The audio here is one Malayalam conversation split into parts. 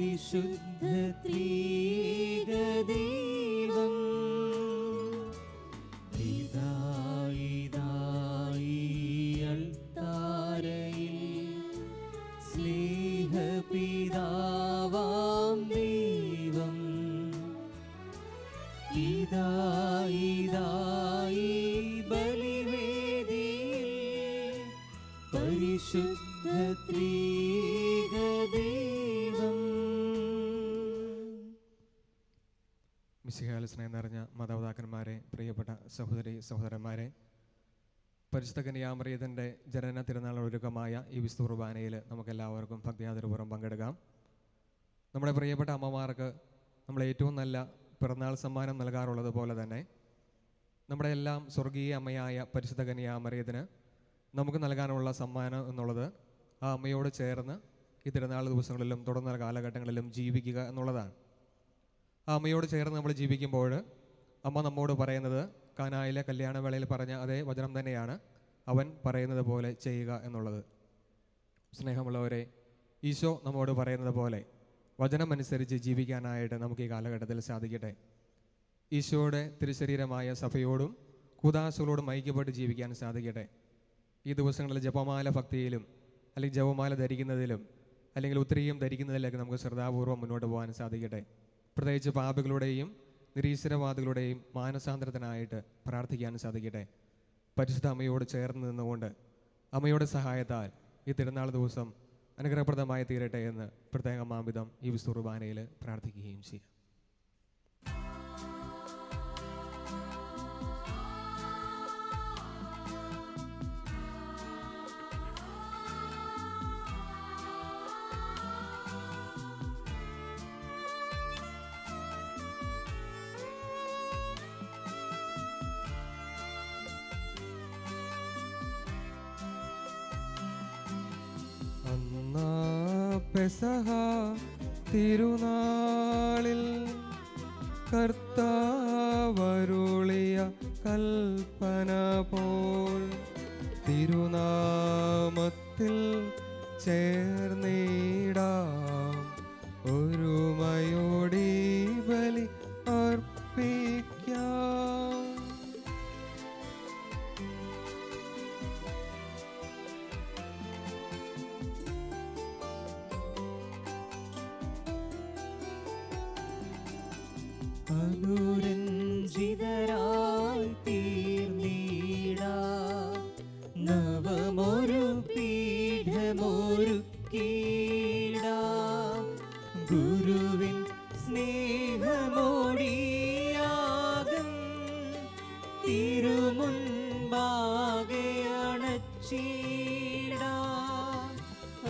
പരിശുദ്ധ ത്രിയേക ദൈവം ഇതായി അൾത്താരയിൽ സ്നേഹപിതാവാം ദൈവം ഇതായി ബലിവേദിയിൽ പരിശുദ്ധ ത്രിയേക ദൈവം. മിശിഹായിൽ സ്നേഹം നിറഞ്ഞ മാതാപിതാക്കന്മാരെ, പ്രിയപ്പെട്ട സഹോദരി സഹോദരന്മാരെ, പരിശുദ്ധ കന്യാമറിയത്തിൻ്റെ ജനന തിരുനാൾ ഒരുക്കമായ ഈ വിശുദ്ധ കുർബാനയിൽ നമുക്കെല്ലാവർക്കും ഭക്തിയാദരപൂർവ്വം പങ്കെടുക്കാം. നമ്മുടെ പ്രിയപ്പെട്ട അമ്മമാർക്ക് നമ്മൾ ഏറ്റവും നല്ല പിറന്നാൾ സമ്മാനം നൽകാറുള്ളത് പോലെ തന്നെ നമ്മുടെ എല്ലാം സ്വർഗീയ അമ്മയായ പരിശുദ്ധ കന്യാമറിയത്തിന് നമുക്ക് നൽകാനുള്ള സമ്മാനം എന്നുള്ളത് ആ അമ്മയോട് ചേർന്ന് ഈ തിരുനാൾ ദിവസങ്ങളിലും തുടർന്ന കാലഘട്ടങ്ങളിലും ജീവിക്കുക എന്നുള്ളതാണ്. ആ അമ്മയോട് ചേർന്ന് നമ്മൾ ജീവിക്കുമ്പോൾ അമ്മ നമ്മോട് പറയുന്നത് കാനായിലെ കല്യാണവേളയിൽ പറഞ്ഞ അതേ വചനം തന്നെയാണ്, അവൻ പറയുന്നത് പോലെ ചെയ്യുക എന്നുള്ളത്. സ്നേഹമുള്ളവരെ, ഈശോ നമ്മോട് പറയുന്നത് പോലെ വചനമനുസരിച്ച് ജീവിക്കാനായിട്ട് നമുക്ക് ഈ കാലഘട്ടത്തിൽ സാധിക്കട്ടെ. ഈശോയുടെ തിരുശരീരമായ സഭയോടും കൂദാശകളോടും ഐക്യപ്പെട്ട് ജീവിക്കാൻ സാധിക്കട്ടെ. ഈ ദിവസങ്ങളിൽ ജപമാല ഭക്തിയിലും അല്ലെങ്കിൽ ജപമാല ധരിക്കുന്നതിലും അല്ലെങ്കിൽ ഉത്തരീയം ധരിക്കുന്നതിലൊക്കെ നമുക്ക് ശ്രദ്ധാപൂർവ്വം മുന്നോട്ട് പോകാൻ സാധിക്കട്ടെ. പ്രത്യേകിച്ച് പാപികളുടെയും നിരീശ്വരവാദികളുടെയും മാനസാന്തരത്തിനായിട്ട് പ്രാർത്ഥിക്കാൻ സാധിക്കട്ടെ. പരിശുദ്ധ അമ്മയോട് ചേർന്ന് നിന്നുകൊണ്ട് അമ്മയുടെ സഹായത്താൽ ഈ തിരുനാൾ ദിവസം അനുഗ്രഹപ്രദമായി തീരട്ടെ എന്ന് പ്രത്യേക മാംവിധം ഈ വിശുദ്ധ കുർബാനയിൽ പ്രാർത്ഥിക്കുകയും ചെയ്യാം. പെസഹ തിരുനാളിൽ കർത്താവരുളിയ കൽപ്പന പോൽ തിരുനാമത്തിൽ ചേർന്നിടാം ഒരുമയോടി ബലി അർപ്പിക്കാം. അനുരഞ്ജിതരായി തീർന്നിടാം നവമൊരു പീഠമൊരുക്കിടാം ഗുരുവിൻ സ്നേഹമോടിയാകും തിരുമുൻപാകെ അണച്ചിടാം.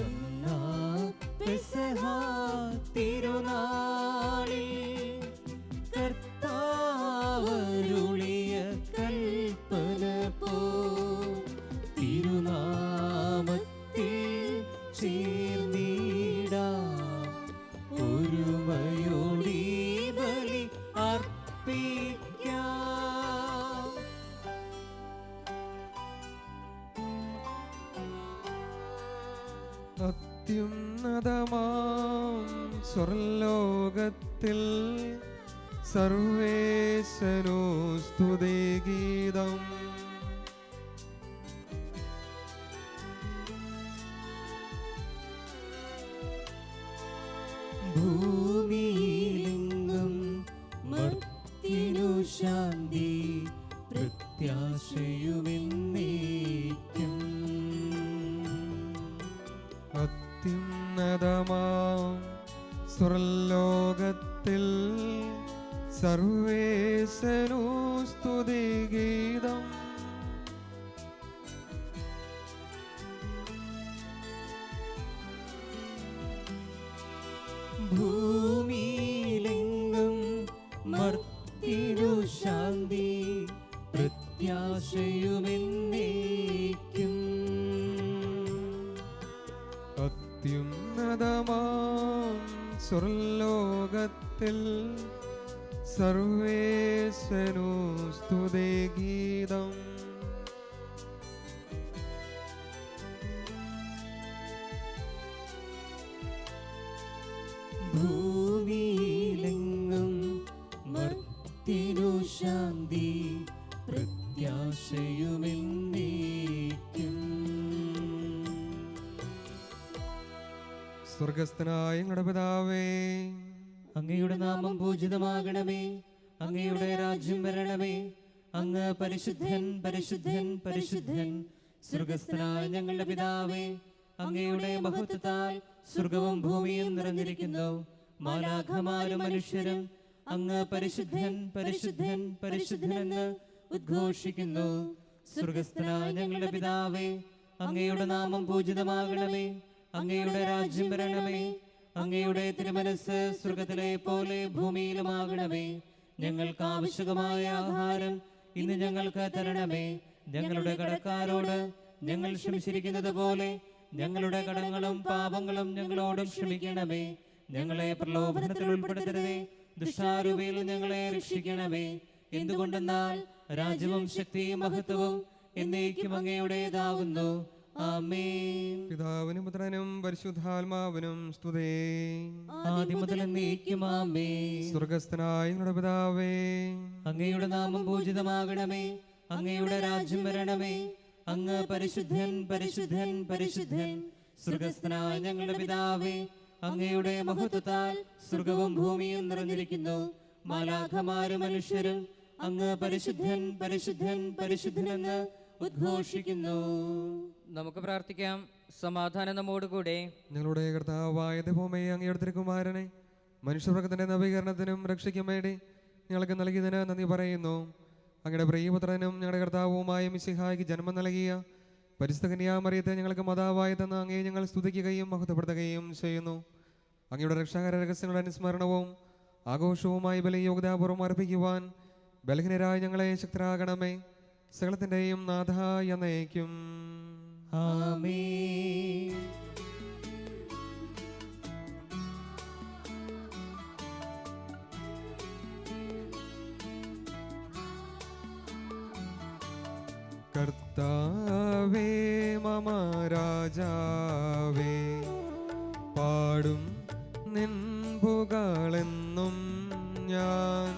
അന്നാ പെസഹ തിരുനാളിൽ കർത്താവരുളിയ കൽപ്പന പോ തിരുനാമത്തിൽ ചേർന്നിടാം ഒരുമയോടി ബലി അർപ്പിക്കാം. അത്യുന്നതമാം സ്വർലോകത്തിൽ സർവേശനോ സ്തുതിഗീതം. ഭൂമിയിലെങ്ങും മർത്യനു ശാന്തി പ്രത്യാശയുമെന്നേക്കും. അത്യുന്നതമാം സ്വർലോകത്തിൽ സർവേശനോ സ്തുതിഗീതം. ഭൂമിയിലെങ്ങും മർത്യനു ശാന്തി പ്രത്യാശയുമെന്നേക്കും. അത്യുന്നതമാം സ്വർലോകത്തിൽ സർവേശനോ സ്തുതിഗീതം. ഭൂ സ്വർഗസ്ഥനായ ഞങ്ങളുടെ പിതാവേ, അങ്ങയുടെ നാമം പൂജിതമാകണമേ. അങ്ങയുടെ രാജ്യം വരണമേ. അങ്ങ് പരിശുദ്ധൻ പരിശുദ്ധൻ പരിശുദ്ധൻ. സ്വർഗസ്ഥനായ ഞങ്ങളുടെ പിതാവേ, അങ്ങയുടെ മഹത്വത്താൽ സ്വർഗവും ഭൂമിയും നിറഞ്ഞിരിക്കുന്നു. മാലാഖമാരും മനുഷ്യരും അങ്ങ് പരിശുദ്ധൻ പരിശുദ്ധൻ പരിശുദ്ധനെന്ന് ഉദ്ഘോഷിക്കുന്നു. സ്വർഗസ്ഥനായ ഞങ്ങളുടെ പിതാവേ, അങ്ങയുടെ നാമം പൂജിതമാകണമേ. അങ്ങയുടെ രാജ്യം വരണമേ. അങ്ങയുടെ തിരുമനസ്സ് സ്വർഗത്തിലെ പോലെ ഭൂമിയിലുമാകണമേ. ഞങ്ങൾക്ക് ആവശ്യമായ ആഹാരം ഇന്ന് ഞങ്ങൾക്ക് തരണമേ. ഞങ്ങളുടെ കടക്കാരോട് ഞങ്ങൾ ക്ഷമിച്ചിരിക്കുന്നത് പോലെ ഞങ്ങളുടെ കടങ്ങളും പാപങ്ങളും ഞങ്ങളോടും ക്ഷമിക്കണമേ. ഞങ്ങളെ പ്രലോഭനത്തിൽ ഉൾപ്പെടുത്തരുതേ, ദുഷ്ടാരൂപിയിൽ ഞങ്ങളെ രക്ഷിക്കണമേ. എന്തുകൊണ്ടെന്നാൽ രാജ്യവും ശക്തിയും മഹത്വവും എന്നേക്കും അങ്ങയുടേതാകുന്നു. ആമേൻ. പിതാവിനും പുത്രനും പരിശുദ്ധാത്മാവിനും സ്തുതി. ആദ്യം മുതൽ എന്നേക്കും ആമേൻ. സ്വർഗസ്ഥനായ ഞങ്ങളുടെ പിതാവേ, അങ്ങയുടെ നാമം പൂജിതമാകണമേ. അങ്ങയുടെ രാജ്യം വരണമേ. അങ്ങ് പരിശുദ്ധൻ പരിശുദ്ധൻ പരിശുദ്ധൻ. സ്വർഗസ്ഥനായ ഞങ്ങളുടെ പിതാവേ, അങ്ങയുടെ മഹത്വത്താൽ സ്വർഗവും ഭൂമിയും നിറഞ്ഞിരിക്കുന്നു. മാലാഖമാരും മനുഷ്യരും അങ്ങ് പരിശുദ്ധൻ പരിശുദ്ധൻ പരിശുദ്ധനെന്ന് ഉദ്ഘോഷിക്കുന്നു. നമുക്ക് പ്രാർത്ഥിക്കാം. സമാധാനം നമ്മോടുകൂടെ. ഞങ്ങളുടെ കർത്താവായ ദൈവമേ, അങ്ങയുടെ തിരുക്കുമാരനെ മനുഷ്യവർഗത്തിന്റെ നവീകരണത്തിനും രക്ഷയ്ക്കും വേണ്ടി ഞങ്ങൾക്ക് നൽകിയതിന് നന്ദി പറയുന്നു. അങ്ങയുടെ പ്രിയപുത്രനും ഞങ്ങളുടെ കർത്താവുമായ മിശിഹായ്ക്ക് ജന്മം നൽകിയ പരിശുദ്ധ കന്യാമറിയത്തെ ഞങ്ങൾക്ക് മാതാവായി തന്ന അങ്ങയെ ഞങ്ങൾ സ്തുതിക്കുകയും മഹത്വപ്പെടുത്തുകയും ചെയ്യുന്നു. അങ്ങയുടെ രക്ഷാകര രഹസ്യങ്ങളുടെ അനുസ്മരണവും ആഘോഷവുമായി ബലിയോഗ്യതാപൂർവ്വം അർപ്പിക്കുവാൻ ബലഹീനരായ ഞങ്ങളെ ശക്തരാകണമേ. സകലത്തിൻ്റെയും നാഥായ എന്നേക്കും ആമേൻ. കർത്താവേ മമ രാജാവേ, പാടും നിൻ പുകളെന്നും ഞാൻ.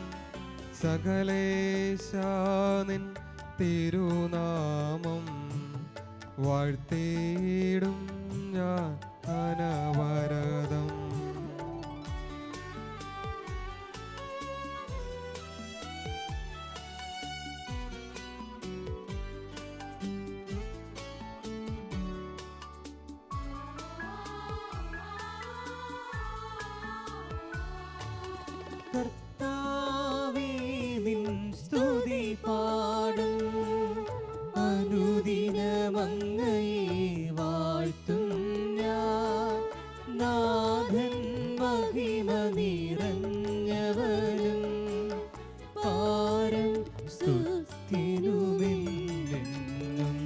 സകലേശാ നിൻ തിരുനാമം വാഴ്ത്തിയിടും ഞാൻ അനവരതം. കർത്താവേ, നിൻ സ്തുതി പാടും. അനുദിനമങ്ങയെ വാഴ്ത്തും ഞാൻ. നാഥൻ മഹിമ നിറഞ്ഞവനും പാരം സ്തുതിനുമെന്നെന്നും.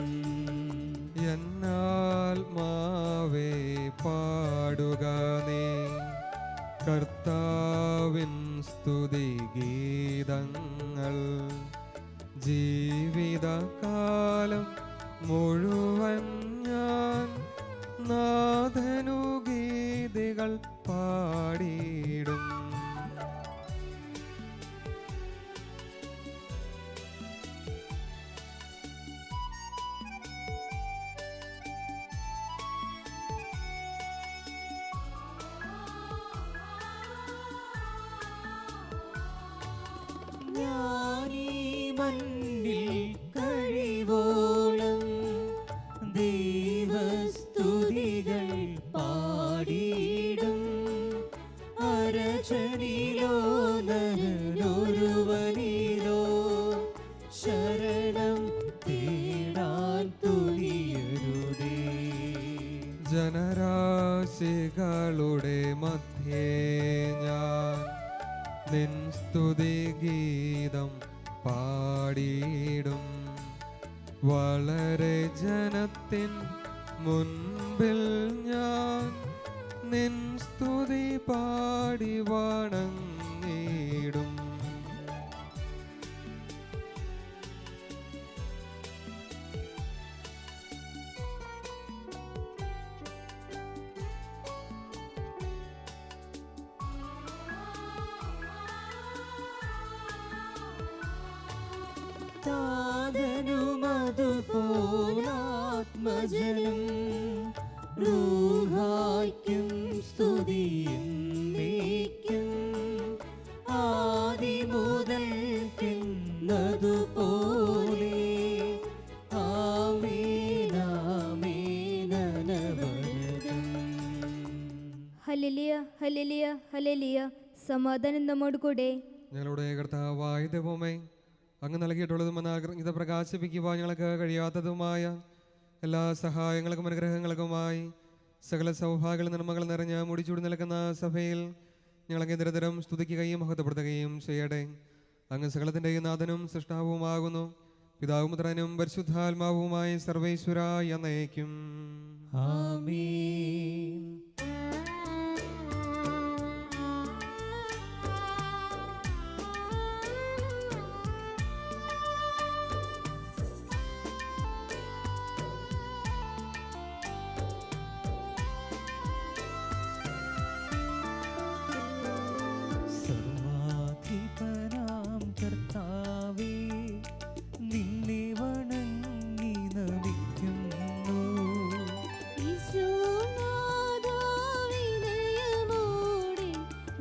എന്നാത്മാവേ പാടുക നീ കർത്താവിൻ സ്തുതിഗീതങ്ങൾ. ജീവിതകാലം മുഴുവൻ ഞാൻ നാഥനു ഗീതികൾ പാടിയിടും. ഞാനീ മണ്ണിൽ കഴിവോളം ദൈവസ്തുതികൾ പാടിയിടും. അരചനിലോ നരനൊരുവനിലോ ശരണം തേടാൻ തുനിയരുതേ. ജനരാശികളുടെ മധ്യേ ഞാൻ നിൻ സ്തുതിഗീതം പാടിയിടും. വളരെ ജനത്തിൻ മുൻപിൽ ഞാൻ നിൻ സ്തുതി പാടി വണങ്ങിടും. താതനുമതുപോലാത്മജനം റൂഹായ്ക്കും സ്തുതി എന്നേക്കും ആദിമുതൽക്കെന്നതുപോലെ ആമേൻ ആമേൻ അനവരതം. ഹല്ലേലൂയ ഹല്ലേലൂയ ഹല്ലേലൂയ. സമാധാനം നമ്മോട് കൂടെ. ഞങ്ങളുടെ കർത്താവായ ദൈവമേ, അങ്ങ് നൽകിയിട്ടുള്ളതും ഇത് പ്രകാശിപ്പിക്കുവാൻ ഞങ്ങൾക്ക് കഴിയാത്തതുമായ എല്ലാ സഹായങ്ങൾക്കും അനുഗ്രഹങ്ങൾക്കുമായി സകല സൗഭാഗ്യ നന്മകൾ നിറഞ്ഞ മുടിച്ചൂടി നിൽക്കുന്ന സഭയിൽ ഞങ്ങളങ്ങ് നിരന്തരം സ്തുതിക്കുകയും മഹത്വപ്പെടുത്തുകയും ചെയ്യട്ടെ. അങ്ങ് സകലത്തിൻ്റെയും നാഥനും സൃഷ്ടാവുമാകുന്നു. പിതാവും പുത്രനും പരിശുദ്ധാത്മാവുമായി സർവേശ്വരായ എന്നേക്കും ആമേൻ. സർവാധിപനാം കർത്താവേ, നിന്നെ വണങ്ങി നമിക്കുന്നു. ഈശോനാഥാ വിനയമോടെ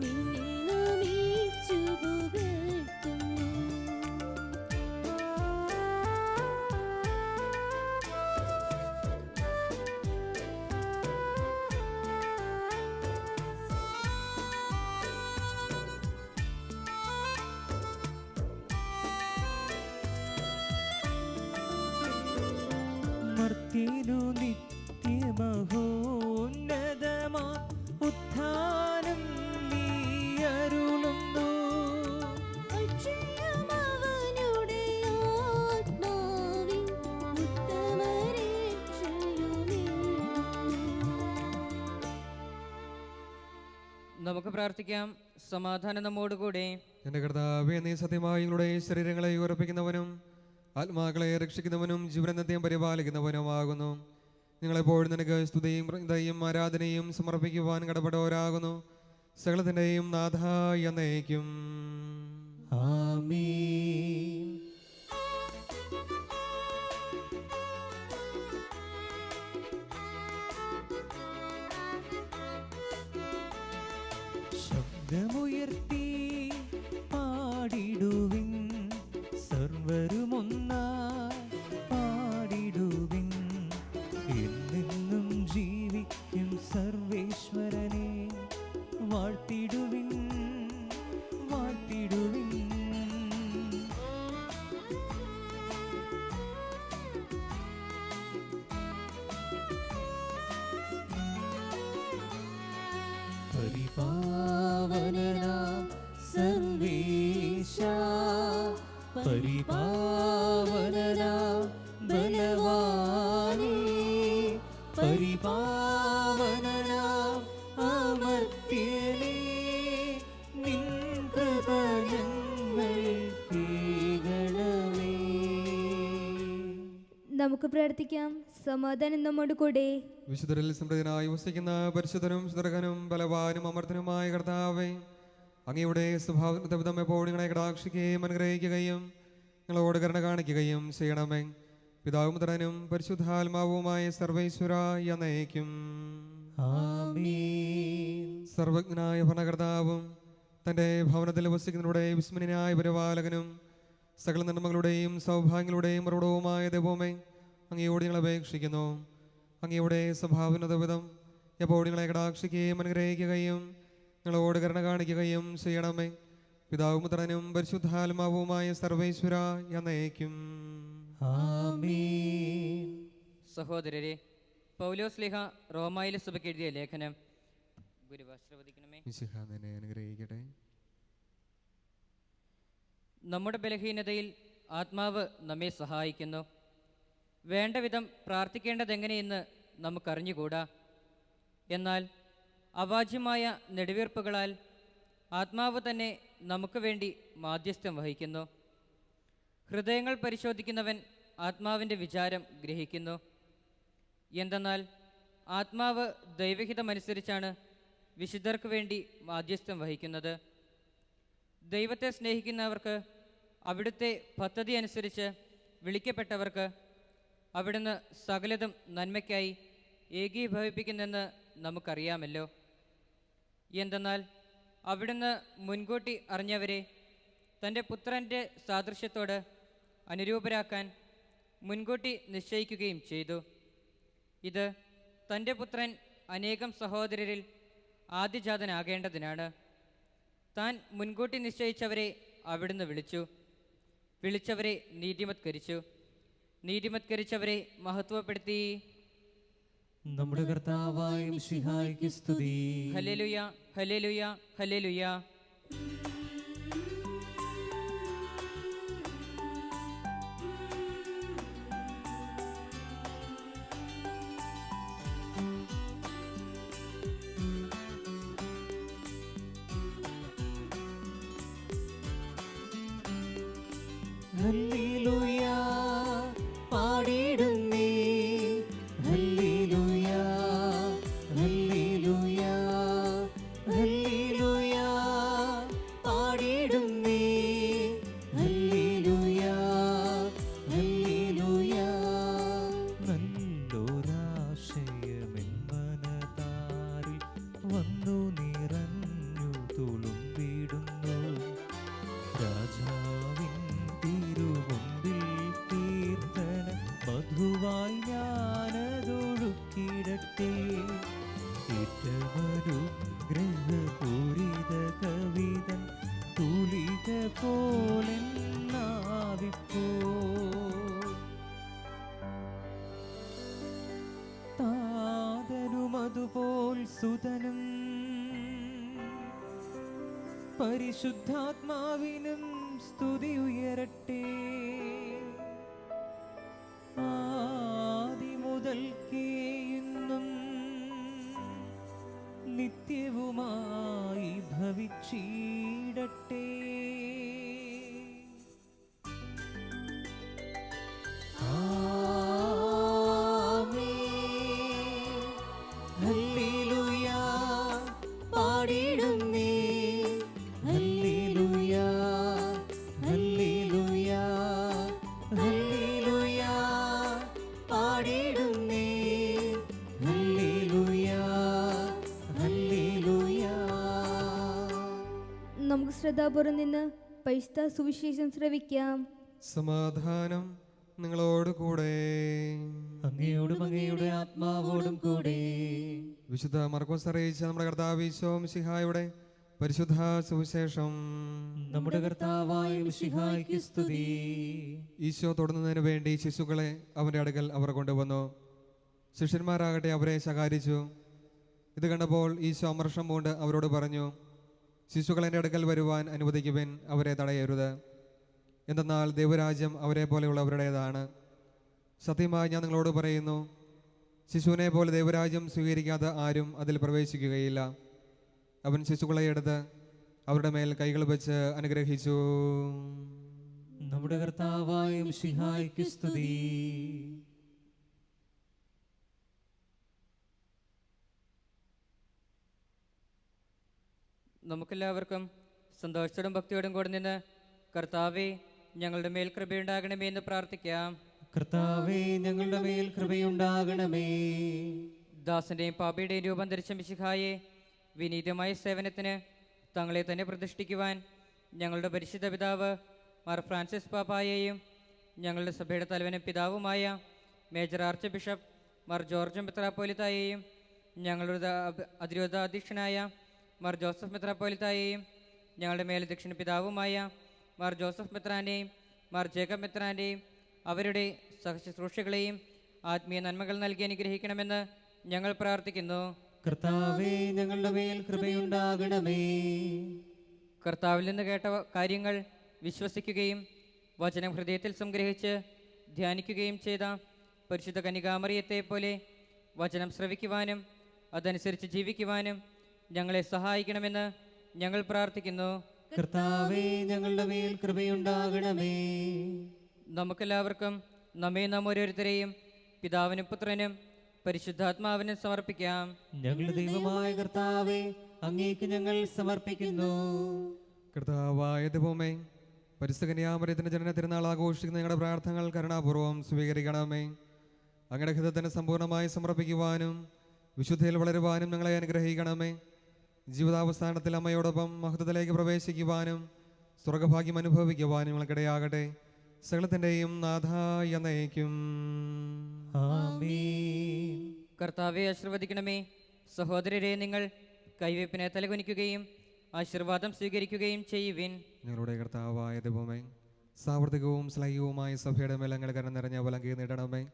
നിന്നെ നമിച്ചു പുകഴ്ത്തുന്നു. മർത്യനു നിത്യമഹോന്നതമാ ഉത്ഥാനം നീ അരുളുന്നു. അക്ഷയമവനുടെ ആത്മാവിൻ ഉത്തമരക്ഷയുമേകുന്നു. നമുക്ക് പ്രാർത്ഥിക്കാം. സമാധാനം നമ്മോടുകൂടെ. എൻ്റെ കർത്താവേ, നീ സത്യമായി ഞങ്ങളുടെ ശരീരങ്ങളെ ഉറപ്പിക്കുന്നവനും ആത്മാക്കളെ രക്ഷിക്കുന്നവനും ജീവനത്തെയും പരിപാലിക്കുന്നവനുമാകുന്നു. നിങ്ങളെപ്പോഴും നിനക്ക് സ്തുതിയും ദയും ആരാധനയും സമർപ്പിക്കുവാൻ കടപ്പെട്ടവരാകുന്നു. സകലത്തിൻ്റെയും നാഥായ എന്നേക്കും ആമേൻ. ശബ്ദമുയർത്തി പാടിടുവിൻ, സർവരുമൊന്നായി പാടിടുവിൻ. എന്നെന്നും ജീവിക്കും സർവേശ്വരനെ വാഴ്ത്തിടുവിൻ വാഴ്ത്തിടുവിൻ. പരിപാവനനാം സർവേശാ, പരിപാവനനാം ബലവാനേ, പരിപാവനനാം അമർത്യനേ, നിൻ കൃപ ഞങ്ങൾക്കേകണമേ. നമുക്ക് പ്രാർത്ഥിക്കാം. സമാധാനം നമ്മോട് കൂടെ. വിശുദ്ധരിൽ സമൃദ്ധനായി വസിക്കുന്ന പരിശുദ്ധനും സുദർഘനും ബലവാനും അമർത്തനുമായ കർത്താവേ, അങ്ങയുടെ സ്വഭാവം എപ്പോഴും നിങ്ങളെ കടാക്ഷിക്കുകയും അനുഗ്രഹിക്കുകയും നിങ്ങളോട് കരുണ കാണിക്കുകയും ചെയ്യണമേ. പിതാവും പുത്രനും പരിശുദ്ധാത്മാവുമായ സർവേശ്വരായ എന്നേക്കും ആമേൻ. സർവജ്ഞനായ ഭരണകർത്താവും തൻ്റെ ഭവനത്തിൽ വസിക്കുന്നവരുടെ വിസ്മയനായ പരിപാലകനും സകല നന്മകളുടെയും സൗഭാഗ്യങ്ങളുടെയും ഉറവിടവുമായ ദൈവമേ, അങ്ങയോട് ഞങ്ങൾ അപേക്ഷിക്കുന്നു. അങ്ങയുടെ സ്വഭാവവിധം എപ്പോൾ നിങ്ങളെ കടാക്ഷിക്കുകയും അനുഗ്രഹിക്കുകയും നിങ്ങളോട് കരുണ കാണിക്കുകയും ചെയ്യണമേ. പിതാവും പുത്രനും പരിശുദ്ധാത്മാവുമായ സർവേശ്വര എന്നേക്കും ആമേൻ. സഹോദരരെ, പൗലോസ്ലീഹ റോമായിലെ സഭയ്ക്ക് എഴുതിയ ലേഖനം ഗുരുവാശ്രവദിക്കണമേ. മിശിഹ നിന്നെ അനുഗ്രഹിക്കട്ടെ. നമ്മുടെ ബലഹീനതയിൽ ആത്മാവ് നമ്മെ സഹായിക്കുന്നു. വേണ്ട വിധം പ്രാർത്ഥിക്കേണ്ടതെങ്ങനെയെന്ന് നമുക്കറിഞ്ഞുകൂടാ. എന്നാൽ അവാച്യമായ നെടുവീർപ്പുകളാൽ ആത്മാവ് തന്നെ നമുക്ക് വേണ്ടി മാധ്യസ്ഥം വഹിക്കുന്നു. ഹൃദയങ്ങൾ പരിശോധിക്കുന്നവൻ ആത്മാവിൻ്റെ വിചാരം ഗ്രഹിക്കുന്നു. എന്തെന്നാൽ ആത്മാവ് ദൈവഹിതമനുസരിച്ചാണ് വിശുദ്ധർക്ക് വേണ്ടി മാധ്യസ്ഥം വഹിക്കുന്നത്. ദൈവത്തെ സ്നേഹിക്കുന്നവർക്ക്, അവിടുത്തെ പദ്ധതി അനുസരിച്ച് വിളിക്കപ്പെട്ടവർക്ക് അവിടുന്ന് സകലതും നന്മയ്ക്കായി ഏകീഭവിപ്പിക്കുന്നെന്ന് നമുക്കറിയാമല്ലോ. എന്തെന്നാൽ അവിടുന്ന് മുൻകൂട്ടി അറിഞ്ഞവരെ തൻ്റെ പുത്രൻ്റെ സാദൃശ്യത്തോട് അനുരൂപരാക്കാൻ മുൻകൂട്ടി നിശ്ചയിക്കുകയും ചെയ്തു. ഇത് തൻ്റെ പുത്രൻ അനേകം സഹോദരരിൽ ആദ്യജാതനാകേണ്ടതിനാണ്. താൻ മുൻകൂട്ടി നിശ്ചയിച്ചവരെ അവിടുന്ന് വിളിച്ചവരെ നീതിമത്കരിച്ചു, നീതിമത്കരിച്ചവരെ മഹത്വപ്പെടുത്തി. നമ്മുടെ കർത്താവായ മിശിഹായ്ക്ക് സ്തുതി. ഹല്ലേലൂയ, ഹല്ലേലൂയ, ഹല്ലേലൂയ. ഹല്ലേലൂയ പാടിടുന്നേ, ഹല്ലേലൂയ, ഹല്ലേലൂയ, ഹല്ലേലൂയ പാടിടുന്നേ, ഹല്ലേലൂയ, ഹല്ലേലൂയ. നല്ലൊരാശയമെൻ മനതാരിൽ വന്നു നിറഞ്ഞു തുളുമ്പിടുന്നു. രാജാവിൻ തിരുമുമ്പിൽ കീർത്തന മധുവായി ഞാനതൊഴുക്കിടട്ടെ. ഏറ്റമനുഗ്രഹപൂരിത കവിതൻ തുലിക പോലെന്നാവിപ്പോ. താതനും അതുപോൽ സുതനും പരിശുദ്ധാത്മാവിനും സ്തുതി ഉയരട്ടെ. ആദിമുതൽക്കേ ഇന്നും നിത്യവുമായി ഭവിച്ചിടട്ടെ. ആമേൻ. ഹല്ലേലൂയ പാടിടുന്നേ, ഹല്ലേലൂയ, ഹല്ലേലൂയ, ഹല്ലേലൂയ പാടിടുന്നേ, ഹല്ലേലൂയ, ഹല്ലേലൂയ. നമുക്ക് ശ്രദ്ധാപൂർവം നിന്ന് പരിശുദ്ധ സുവിശേഷം ശ്രവിക്കാം. സമാധാനം നിങ്ങളോട് കൂടെ. അങ്ങയോടും അങ്ങയുടെ ആത്മാവോടും കൂടെ. വിശുദ്ധ മർക്കോസ് അറിയിച്ച നമ്മുടെ കർത്താവ് ഈശോ മിശിഹായുടെ പരിശുദ്ധ സുവിശേഷം. നമ്മുടെ കർത്താവായ മിശിഹായ്ക്ക് സ്തുതി. ഈശോ തൊടുന്നതിന് വേണ്ടി ശിശുക്കളെ അവൻ്റെ അടുക്കൽ അവർ കൊണ്ടുവന്നു. ശിഷ്യന്മാരാകട്ടെ അവരെ ശകാരിച്ചു. ഇത് കണ്ടപ്പോൾ ഈശോ അമർഷം പൂണ്ട് അവരോട് പറഞ്ഞു, ശിശുക്കൾ എൻ്റെ അടുക്കൽ വരുവാൻ അനുവദിക്കുവിൻ, അവരെ തടയരുത്. എന്തെന്നാൽ ദൈവരാജ്യം അവരെ പോലെയുള്ളവരുടേതാണ്. സത്യമായി ഞാൻ നിങ്ങളോട് പറയുന്നു, ശിശുവിനെ പോലെ ദൈവരാജ്യം സ്വീകരിക്കാതെ ആരും അതിൽ പ്രവേശിക്കുകയില്ല. അവൻ ശിശുക്കളെ എടുത്ത് അവരുടെ മേൽ കൈകൾ വെച്ച് അനുഗ്രഹിച്ചു. നമ്മുടെ കർത്താവായ മിശിഹായ്ക്ക് സ്തുതി. നമുക്കെല്ലാവർക്കും സന്തോഷത്തോടും ഭക്തിയോടും കൂടെ നിന്ന് കർത്താവേ ഞങ്ങളുടെ മേൽ കൃപയുണ്ടാകണമേ എന്ന് പ്രാർത്ഥിക്കാം. കർത്താവേ ഞങ്ങളുടെ മേൽ കൃപയുണ്ടാകണമേ. ദാസന്റെയും പാപിയുടെയും രൂപം ധരിച്ച മിശിഹായെ വിനീതമായ സേവനത്തിന് തങ്ങളെ തന്നെ പ്രതിഷ്ഠിക്കുവാൻ ഞങ്ങളുടെ പരിശുദ്ധ പിതാവ് മാർ ഫ്രാൻസിസ് പാപ്പായെയും ഞങ്ങളുടെ സഭയുടെ തലവനും പിതാവുമായ മേജർ ആർച്ച് ബിഷപ്പ് മാർ ജോർജ് മെത്രാപ്പോലിത്തായെയും ഞങ്ങളുടെ അതിരൂപത അധ്യക്ഷനായ മാർ ജോസഫ് മെത്രാപ്പോലിത്തായെയും ഞങ്ങളുടെ മേലധ്യക്ഷന് പിതാവുമായ മാർ ജോസഫ് മെത്രാൻ്റെയും മാർ ജേക്കബ് മെത്രാൻ്റെയും അവരുടെ സഹശുശ്രൂഷകളെയും ആത്മീയ നന്മകൾ നൽകി അനുഗ്രഹിക്കണമെന്ന് ഞങ്ങൾ പ്രാർത്ഥിക്കുന്നു. കർത്താവേ ഞങ്ങളുടെ മേൽ കൃപയുണ്ടാകണമേ. കർത്താവിൽ നിന്ന് കേട്ട കാര്യങ്ങൾ വിശ്വസിക്കുകയും വചനം ഹൃദയത്തിൽ സംഗ്രഹിച്ച് ധ്യാനിക്കുകയും ചെയ്ത പരിശുദ്ധ കന്യകാമറിയത്തെ പോലെ വചനം ശ്രവിക്കുവാനും അതനുസരിച്ച് ജീവിക്കുവാനും ഞങ്ങളെ സഹായിക്കണമെന്ന് ഞങ്ങൾ പ്രാർത്ഥിക്കുന്നു. കർത്താവേ ഞങ്ങളുടെ മേൽ കൃപയുണ്ടാകണമേ. നമുക്കെല്ലാവർക്കും നമ്മെ നാം ഓരോരുത്തരെയും പിതാവിനും പുത്രനും പരിശുദ്ധാത്മാവിനും സമർപ്പിക്കാം. ഞങ്ങളുടെ ദൈവമായ കർത്താവേ അങ്ങേക്ക് ഞങ്ങൾ സമർപ്പിക്കുന്നു. കർത്താവായ ദൈവമേ, പരിശുദ്ധ കന്യാമറിയത്തിൻ്റെ ജനന തിരുനാൾ ആഘോഷിക്കുന്ന ഞങ്ങളുടെ പ്രാർത്ഥനകൾ കരുണാപൂർവ്വം സ്വീകരിക്കണമേ. അങ്ങയുടെ ഹിതത്തിന് സമ്പൂർണ്ണമായി സമർപ്പിക്കുവാനും വിശുദ്ധിയിൽ വളരുവാനും ഞങ്ങളെ അനുഗ്രഹിക്കണമേ. ജീവിതാവസാനത്തിൽ അമ്മയോടൊപ്പം മഹത്വത്തിലേക്ക് പ്രവേശിക്കുവാനും സ്വർഗഭാഗ്യം അനുഭവിക്കുവാനും ഞങ്ങൾക്കിടയാകട്ടെ. സകലത്തിൻ്റെയും നാഥായ നയിക്കും. ആമേൻ. കർത്താവെ ആശീർവദിക്കണമേ. സഹോദരരെ, നിങ്ങൾ കൈവയ്പിനെ തലകുനിക്കുകയും ആശീർവാദം സ്വീകരിക്കുകയും ചെയ്യുവിൻ. ഞങ്ങളുടെ കർത്താവായ ദൈവമേ, സാവർത്തികവും ശ്ലൈകവുമായ സഭയുടെ മേലങ്ങൾ കരം നിറഞ്ഞ വലങ്കി നേടണമേ.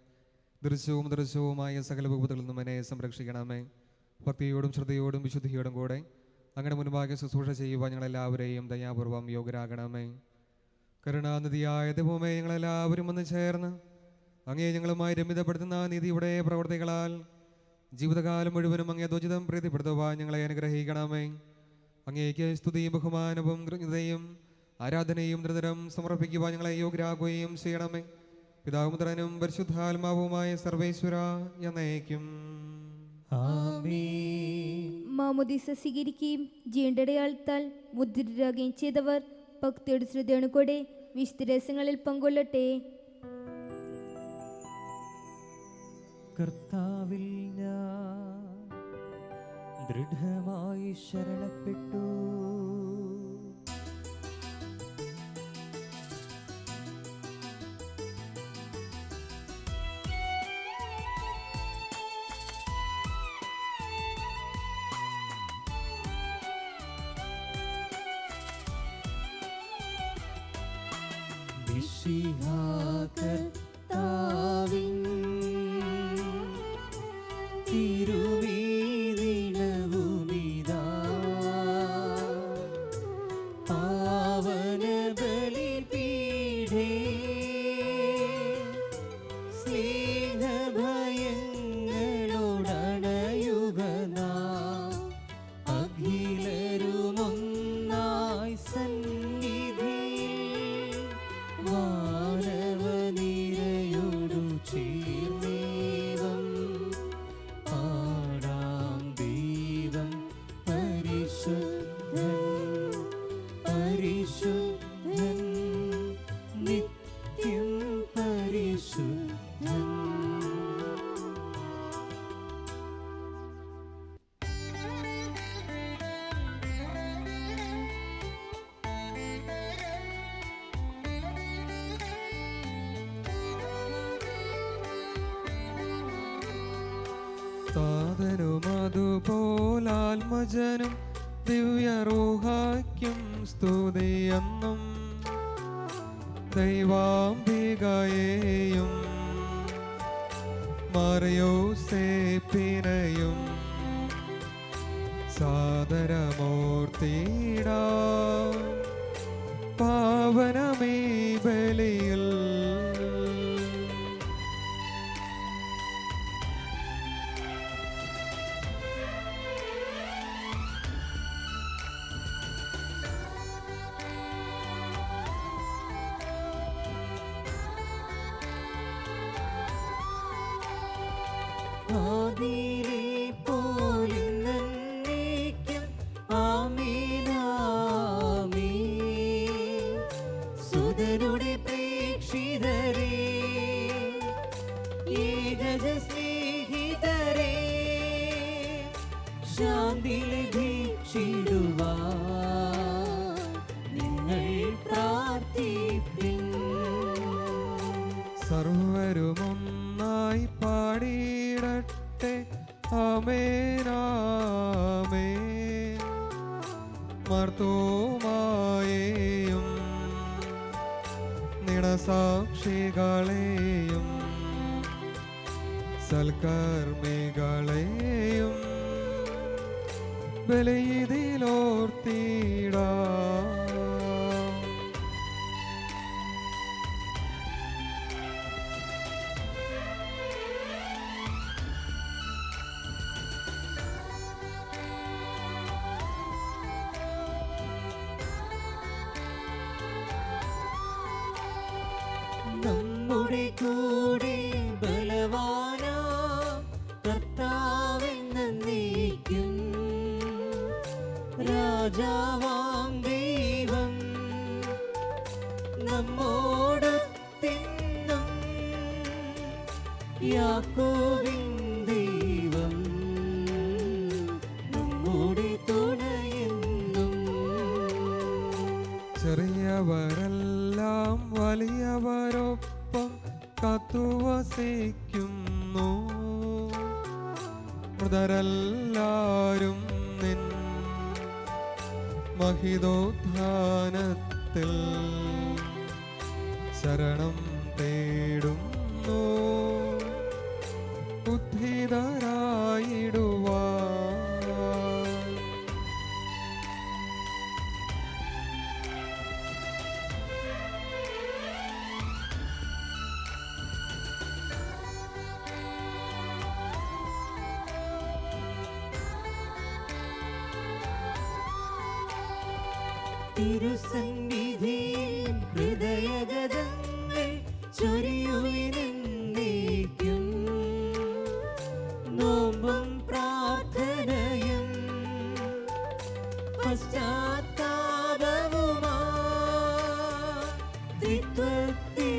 ദൃശ്യവുമായ സകല വിപത്തുകളിൽ നിന്നും എന്നെ സംരക്ഷിക്കണമേ. ഭക്തിയോടും ശ്രദ്ധയോടും വിശുദ്ധിയോടും കൂടെ അങ്ങയുടെ മുൻപാകെ ശുശ്രൂഷ ചെയ്യുവാൻ ഞങ്ങളെല്ലാവരെയും ദയാപൂർവം യോഗ്യരാകണമേ. കരുണാനിധിയായ ദൈവമേ, ഞങ്ങളെല്ലാവരും ഒന്ന് ചേർന്ന് അങ്ങയെ ഞങ്ങളുമായി രമ്യതപ്പെടുത്തുന്ന നീതിയുടെ പ്രവർത്തികളാൽ ജീവിതകാലം മുഴുവനും അങ്ങേ ധ്വജിതം പ്രീതിപ്പെടുത്തുവാൻ ഞങ്ങളെ അനുഗ്രഹിക്കണമേ. അങ്ങേക്ക് സ്തുതിയും ബഹുമാനവും കൃതജ്ഞതയും ആരാധനയും നിരന്തരം സമർപ്പിക്കുവാൻ ഞങ്ങളെ യോഗ്യരാകുകയും ചെയ്യണമേ. പിതാവും പുത്രനും പരിശുദ്ധാത്മാവുമായ സർവേശ്വര എന്നേക്കും. ആമേൻ. മാമോദീസ സ്വീകരിക്കുകയും ജീണ്ടടയാളത്താൽ മുദ്രിതരാകുകയും ചെയ്തവർ ഭക്തിയുടെ ശ്രദ്ധയോടു കൂടെ വിശുദ്ധ രഹസ്യങ്ങളിൽ പങ്കൊള്ളട്ടെ. കർത്താവിൽ ഞാൻ ദൃഢമായി ശരണപ്പെട്ടു. കർത്താവിൻ തിരുമീതിനവുമിതാ പാവന ബലിപീഠേ സ്നേഹഭയങ്ങളോടണയുക നാം അഖിലരുമൊന്നായി സന്നിധിയിൽ മാനവനിരയോടു ചേർന്നേവം പാടാം. ദൈവം പരിശുദ്ധൻ പരിശുദ്ധൻ നിത്യം പരിശുദ്ധൻ. താതനും അതുപോലാത്മജനും ദിവ്യറൂഹായ്ക്കും സ്തുതിയെന്നും ദൈവാംബികയെയും മറിയോസേപ്പിനെയും സാദരമൂർത്തിയിടാ പാവനമീ ബലിയിൽ. ആദിയിലെ പോലിന്നേക്കും ആമേൻ ആമേൻ. സുതനുടെ പ്രേക്ഷിതരേ, ഏകജ സ്നേഹിതരേ, ശാന്തി ലഭിച്ചിടുവാൻ നിങ്ങൾ പ്രാർത്ഥിപ്പിൻ. സർവരുമൊന്നായി പാടിയിടട്ടെ ആമേൻ ആമേൻ. മർത്തോമായെയും നിണസാക്ഷികളെയും സൽക്കർമ്മികളെയും ബലിയിലോർത്തിടാ. നമ്മുടെ കൂടെ ബലവാനാം കർത്താവെന്നേക്കും. രാജാവാം ദൈവം നമ്മോടൊത്തെന്നും. യാക്കോബിൻ ദൈവം നമ്മുടെ തുണ ചെറിയവരെല്ലാം വലിയവരൊപ്പം കാത്തുവസിക്കുന്നു. മൃതരെല്ലാരും നിൻ മഹിതോത്ഥാനത്തിൽ ശരണം തേടുന്നു. ഉദ്ധിതരായിടുവാൻ തിരുസന്നിധിയിൽ ഹൃദയഗതങ്ങൾ ചൊരിയുവിനെന്നേക്കും. നോമ്പും പ്രാർത്ഥനയും പശ്ചാത്താപവുമാ ത്രിത്വത്തെ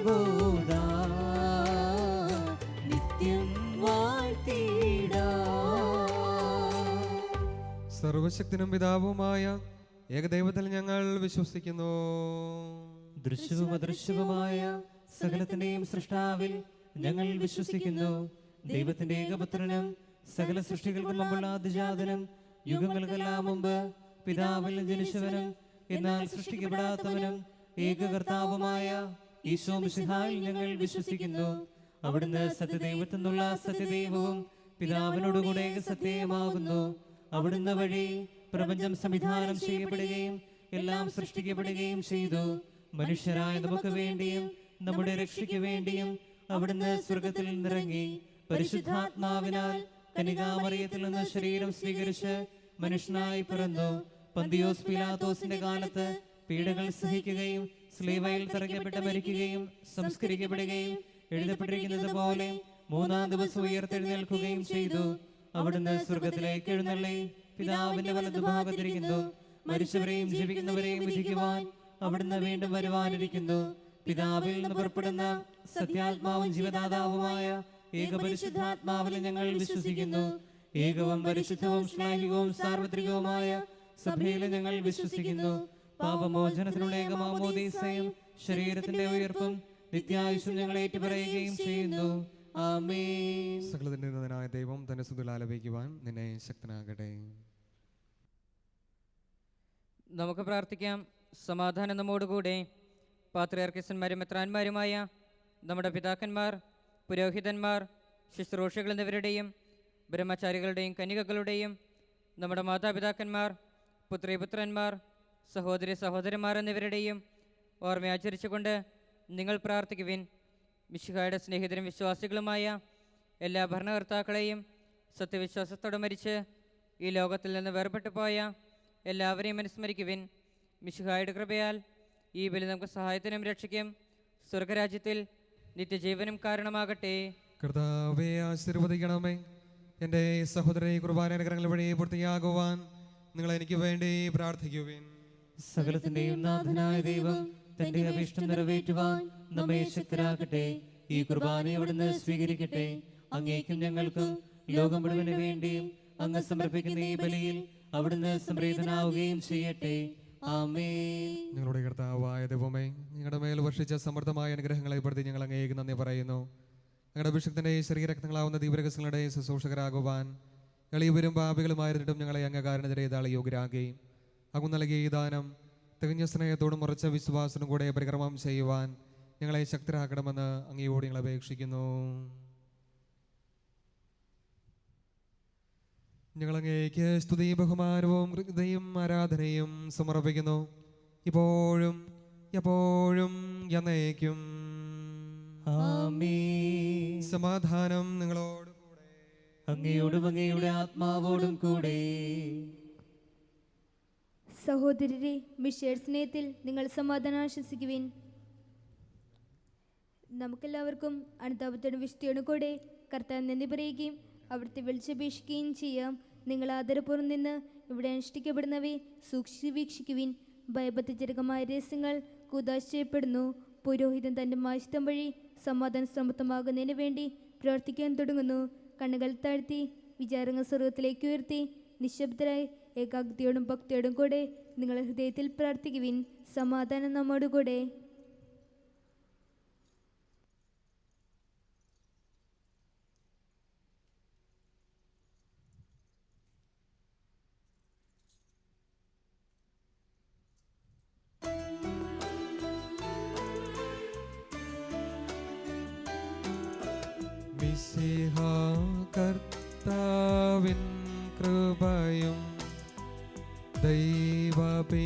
ബോധാ നിത്യം വാഴ്ത്തിടാം. സർവശക്തനും പിതാവുമായ ഏകദൈവത്തിൽ ഞങ്ങൾ വിശ്വസിക്കുന്നു. ദൃശ്യവും അദൃശ്യവുമായ സകലത്തിന്റെയും സൃഷ്ടാവിൽ ഞങ്ങൾ വിശ്വസിക്കുന്നു. ദൈവത്തിന്റെ ഏകപുത്രനും സകല സൃഷ്ടികൾക്കും മുമ്പുള്ള ആദിജാതനും യുഗങ്ങൾക്കെല്ലാം മുമ്പ് പിതാവിൽ ജനിച്ചവനും എന്നാൽ സൃഷ്ടിക്കപ്പെടാത്തവനും ഏകകർത്താവുമായ ഈശോ മിശിഹായിൽ ഞങ്ങൾ വിശ്വസിക്കുന്നു. അവിടുന്ന് സത്യദൈവത്തിൽ നിന്നുള്ള സത്യദൈവവും പിതാവിനോടുകൂടെ സത്യമാകുന്നു. അവിടുന്ന് വഴി പ്രപഞ്ചം സംവിധാനം ചെയ്യപ്പെടുകയും എല്ലാം സൃഷ്ടിക്കപ്പെടുകയും ചെയ്തു. മനുഷ്യരായ നമുക്ക് വേണ്ടിയും നമ്മുടെ രക്ഷയ്ക്ക് വേണ്ടിയും അവിടുന്ന് സ്വർഗത്തിൽ നിന്നിറങ്ങി പരിശുദ്ധാത്മാവിനാൽ കന്യകാമറിയത്തിൽ നിന്ന് ശരീരം സ്വീകരിച്ച് മനുഷ്യനായി പിറന്നു. പന്തിയോസ് പിലാത്തോസിന്റെ കാലത്ത് പീഡകൾ സഹിക്കുകയും സ്ലീവയിൽ തറയ്ക്കപ്പെട്ട് മരിക്കുകയും സംസ്കരിക്കപ്പെടുകയും എഴുതപ്പെട്ടിരിക്കുന്നത് പോലെ മൂന്നാം ദിവസം ഉയർത്തെഴുന്നേൽക്കുകയും ചെയ്തു. അവിടുന്ന് സ്വർഗത്തിലേക്ക് എഴുന്നള്ളി പിതാവിന്റെ വലതുഭാഗത്തിരിക്കുന്നു. മരിച്ചവരെയും ജീവിക്കുന്നവരെയും വിധിക്കുവാൻ അവിടുന്ന് വീണ്ടും വരുവാനിരിക്കുന്നു. പിതാവിൽ നിന്ന് പുറപ്പെടുന്ന സത്യാത്മാവും ജീവദാതാവുമായ ഏകപരിശുദ്ധാത്മാവിൽ ഞങ്ങൾ വിശ്വസിക്കുന്നു. ഏകവും പരിശുദ്ധവും ശ്ലൈഹികവും സാർവത്രികവുമായ സഭയിൽ ഞങ്ങൾ വിശ്വസിക്കുന്നു. പാപമോചനത്തിനുള്ള ഏകമാമോദീസയും ശരീരത്തിന്റെ ഉയർപ്പും നിത്യായുസ്സും ഞങ്ങൾ ഏറ്റുപറയുകയും ചെയ്യുന്നു. ആമേൻ. സകലത്തിനായ ദൈവം തന്റെ സ്തുതികൾ ആലപിക്കുവാൻ നിന്നെ ശക്തനാകട്ടെ. നമുക്ക് പ്രാർത്ഥിക്കാം. സമാധാനം നമ്മോടുകൂടെ. പാത്രിയാർക്കീസന്മാരും മെത്രാന്മാരുമായ നമ്മുടെ പിതാക്കന്മാർ, പുരോഹിതന്മാർ, ശുശ്രൂഷകൾ എന്നിവരുടെയും ബ്രഹ്മചാരികളുടെയും കന്യകകളുടെയും നമ്മുടെ മാതാപിതാക്കന്മാർ, പുത്രീപുത്രന്മാർ, സഹോദരി സഹോദരന്മാർ എന്നിവരുടെയും ഓർമ്മയാചരിച്ചുകൊണ്ട് നിങ്ങൾ പ്രാർത്ഥിക്കുവിൻ. മിശിഹായുടെ സ്നേഹിതരും വിശ്വാസികളുമായ എല്ലാ ഭരണകർത്താക്കളെയും സത്യവിശ്വാസത്തോടെ മരിച്ച് ഈ ലോകത്തിൽ നിന്ന് വേർപെട്ടു പോയ എല്ലാവരെയും അനുസ്മരിക്കുവിൻ. മിശിഹായുടെ കൃപയാൽ ഈ ബലി നമുക്ക് സഹായത്തിനും രക്ഷയ്ക്കും സ്വർഗരാജ്യത്തിൽ നിത്യജീവനും കാരണമാകട്ടെ. കർത്താവേ ആശീർവദിക്കണമേ. എൻ്റെ സഹോദരനെ കുർബാന അനുഗ്രഹങ്ങൾ വഴി പൂർത്തിയാകുവാൻ നിങ്ങൾ എനിക്ക് വേണ്ടി പ്രാർത്ഥിക്കുവിൻ. സകലത്തിന്റെയും നാഥനായ ദൈവം തന്റെ അഭീഷ്ടം നിറവേറ്റുവാൻ നമ്മെ ശക്തരാക്കട്ടെ. ഈ കുർബാന അവിടുന്ന് സ്വീകരിക്കട്ടെ. അങ്ങേക്കും ഞങ്ങൾക്കും ലോകം മുഴുവന് വേണ്ടിയും അങ്ങ് സമർപ്പിക്കുന്ന ഈ ബലിയിൽ അവിടുന്ന് സംപ്രീതനാവുകയും ചെയ്യട്ടെ. ആമേൻ. ഞങ്ങളുടെ കർത്താവായ ദൈവമേ, ഞങ്ങളുടെ മേൽ വർഷിച്ച സമൃദ്ധമായ അനുഗ്രഹങ്ങളെ പ്രതി ഞങ്ങൾ അങ്ങേക്ക് നന്ദി പറയുന്നു. ഞങ്ങളുടെ അഭിഷക്തന്റെ ശരീരരക്തങ്ങളാവുന്ന ദീപരഹസ്യങ്ങളുടെ ശുശ്രൂഷകരാകുവാൻ എളിയവരും പാപികളുമായിരുന്നിട്ടും ഞങ്ങളെ അംഗകാരണത്തിലെ ഇതാൾ യോഗ്യരാക്കി. അങ്ങ് നൽകിയ ഈ ദാനം തികഞ്ഞ സ്നേഹത്തോടും ഉറച്ച വിശ്വാസത്തിനും കൂടെ പരിക്രമം ചെയ്യുവാൻ ഞങ്ങളെ ശക്തരാക്കണമെന്ന് അങ്ങയോട് ഞങ്ങൾ അപേക്ഷിക്കുന്നു. ഞങ്ങൾ അങ്ങേക്ക് സ്തുതിയും ബഹുമാനവും കൃതയും ആരാധനയും സമർപ്പിക്കുന്നു, ഇപ്പോഴും എപ്പോഴും എന്നേക്കും. ആമേൻ. സമാധാനം നിങ്ങളോട് കൂടെ. അങ്ങയോടും അങ്ങയുടെ ആത്മാവോടും കൂടെ. സഹോദരരെ, മിശയുടെ സ്നേഹത്തിൽ നിങ്ങൾ സമാധാനം ആശംസിക്കുവിൻ. നമുക്കെല്ലാവർക്കും അനുതാപത്തോടും വിശുദ്ധിയോടും കൂടെ കർത്താവിന് നന്ദി പറയുകയും അവിടുത്തെ വിളിച്ചപേക്ഷിക്കുകയും ചെയ്യാം. നിങ്ങൾ ആദരപൂർവ്വം നിന്ന് ഇവിടെ അനുഷ്ഠിക്കപ്പെടുന്നവയെ സൂക്ഷിച്ച് വീക്ഷിക്കുവിൻ. ഭയഭക്തിജനകമായ രഹസ്യങ്ങൾ കൂദാശ ചെയ്യപ്പെടുന്നു. പുരോഹിതൻ തൻ്റെ മായിഷ്ടം വഴി സമാധാന സമൃദ്ധമാകുന്നതിന് വേണ്ടി പ്രവർത്തിക്കാൻ തുടങ്ങുന്നു. കണ്ണുകൾ താഴ്ത്തി വിചാരങ്ങൾ സ്വർഗത്തിലേക്ക് ഉയർത്തി നിശബ്ദരായി ഏകാഗ്രതയോടും ഭക്തിയോടും കൂടെ നിങ്ങളുടെ ഹൃദയത്തിൽ പ്രാർത്ഥിക്കുവിൻ. സമാധാനം നമ്മോടുകൂടെ. മിശിഹാ കർത്താവിൻ കൃപയും ദൈവപിതാവിൻ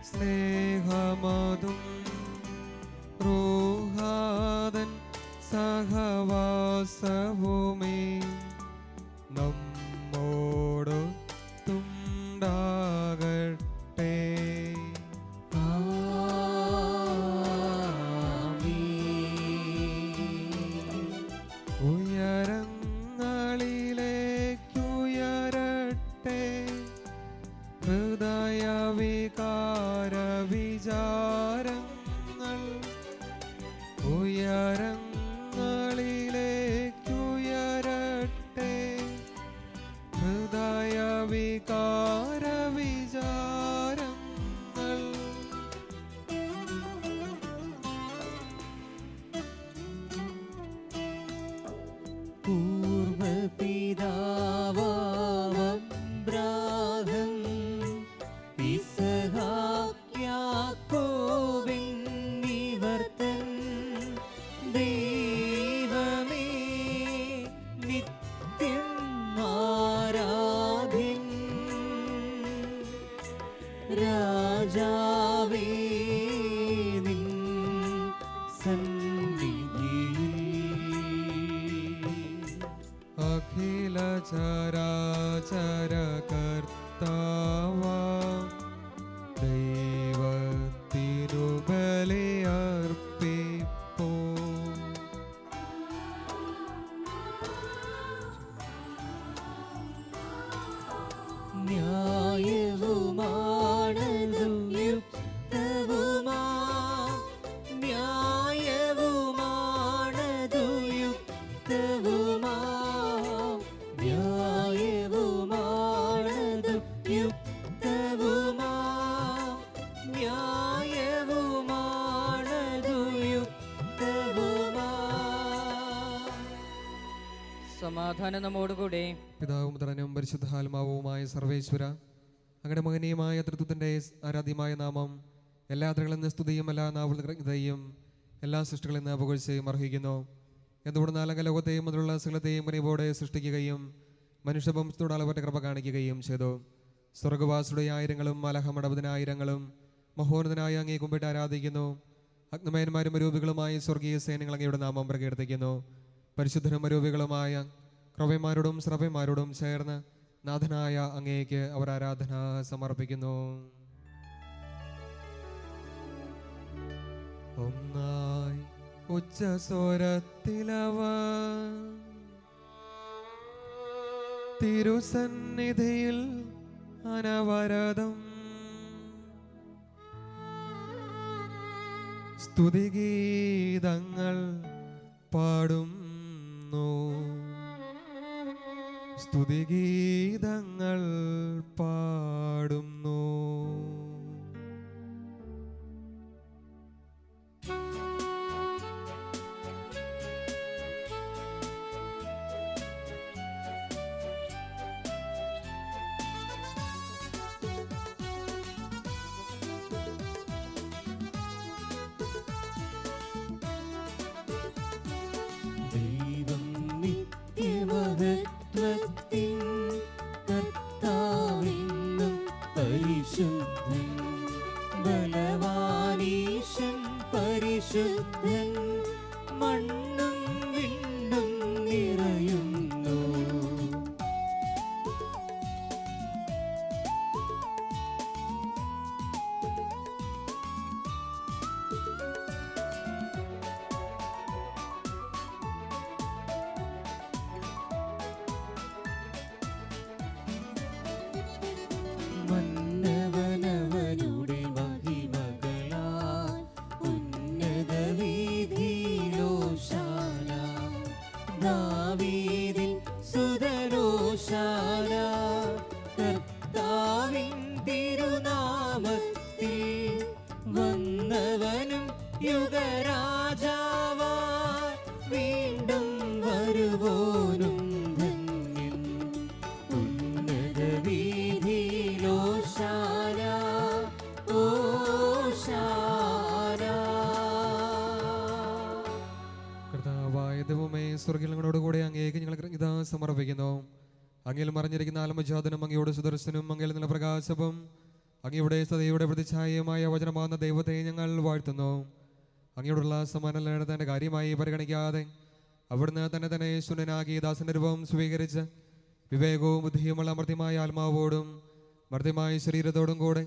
സ്നേഹമതും റൂഹാദൻ സഹവാസവുമേ നമ്മോടൊത്തുണ്ടാകട്ടെ. ഉയരങ്ങളിലേക്കുയരട്ടെ ഹൃദയവികാര വിചാരങ്ങൾ. ഉയരങ്ങളിലേക്കുയരട്ടെ ഹൃദയവികാര വിചാരങ്ങൾ. പൂർവപിതാവാബ്രാഹം ഇസ്ഹാക്യാക്കോബെന്നിവർത്തൻ ദൈവമേ നിത്യം ആരാധ്യൻ. രാജാവേ നിൻ സന്നിധിയിൽ അഖില ചരാചര കർത്താവാ ദൈവത്തിനു ബലിയർപ്പിപ്പോ. ന്യായവുമാണതു യുക്തവുമാ ന്യായവുമാണതു യുക്തവുമാ ന്യായവുമാണതു യുക്തവുമാ ന്യായവുമാണതു യുക്തവുമാ. സമാധാനം നമ്മോടുകൂടെ. പിതാവും പുത്രനും പരിശുദ്ധാത്മാവുമായ സർവേശ്വര, അങ്ങയുടെ മഹനീയമായ തൃത്വത്തിൻ്റെ ആരാധ്യമായ നാമം എല്ലാ ആദരങ്ങളിൽ നിന്ന് സ്തുതിയും എല്ലാ നാവുകൃതയും എല്ലാ സൃഷ്ടികളിൽ നിന്ന് പുകഴ്ചയും അർഹിക്കുന്നു. എന്തുകൊണ്ടെന്നാൽ അങ്ങ് ലോകത്തെയും അതിലുള്ള സകലത്തെയും കനിവോടെ സൃഷ്ടിക്കുകയും മനുഷ്യവംശത്തോട് അളവറ്റ കൃപ കാണിക്കുകയും ചെയ്തു. സ്വർഗവാസിയുടെ ആയിരങ്ങളും മലഹമടപതിനായിരങ്ങളും മഹോന്നതനായ അങ്ങേ കുമ്പിട്ട് ആരാധിക്കുന്നു. അഗ്നമയന്മാരും അരൂപികളുമായി സ്വർഗീയ സൈന്യങ്ങൾ അങ്ങയുടെ നാമം പ്രകീർത്തിക്കുന്നു. പരിശുദ്ധരും അരൂപികളുമായ ക്രവ്യന്മാരോടും ശ്രവ്യന്മാരോടും ചേർന്ന് നാഥനായ അങ്ങേക്ക് അവർ ആരാധന സമർപ്പിക്കുന്നു. ഒന്നായി ഉച്ചസ്വരത്തിലവ തിരുസന്നിധിയിൽ അനവരതം സ്തുതിഗീതങ്ങൾ പാടുന്നു. സ്തുതിഗീതങ്ങൾ പാടുന്നു. ദൈവം നിത്യമഹത്വത്തിൻ കർത്താവെന്നും പരിശുദ്ധൻ ബലവാനീശൻ പരിശുദ്ധൻ മണ്ണും വിണ്ണും നിറയുന്നു. മന്നവനവനുടെ മഹിമകളാൽ ഉന്നത വീതിയിലോശാന. സ്വർഗങ്ങളോടുകൂടെ അങ്ങേക്ക് ഞങ്ങൾ ഇതാ സമർപ്പിക്കുന്നു. അങ്ങയിൽ മറിഞ്ഞിരിക്കുന്ന ആത്മജാതനും അങ്ങയുടെ സുദർശനും അങ്ങയിൽ നില പ്രകാശവും അങ്ങയുടെ സതയുടെ പ്രതിച്ഛായമായ വചനമാകുന്ന ദൈവത്തെ ഞങ്ങൾ വാഴ്ത്തുന്നു. അങ്ങയോടുള്ള സമാനത്തിന്റെ കാര്യമായി പരിഗണിക്കാതെ അവിടുന്ന് തന്നെ ശൂന്യനാക്കി ദാസന്റെ രൂപം സ്വീകരിച്ച് വിവേകവും ബുദ്ധിയുമുള്ള മർത്യമായ ആത്മാവോടും മർത്യമായ ശരീരത്തോടും കൂടെ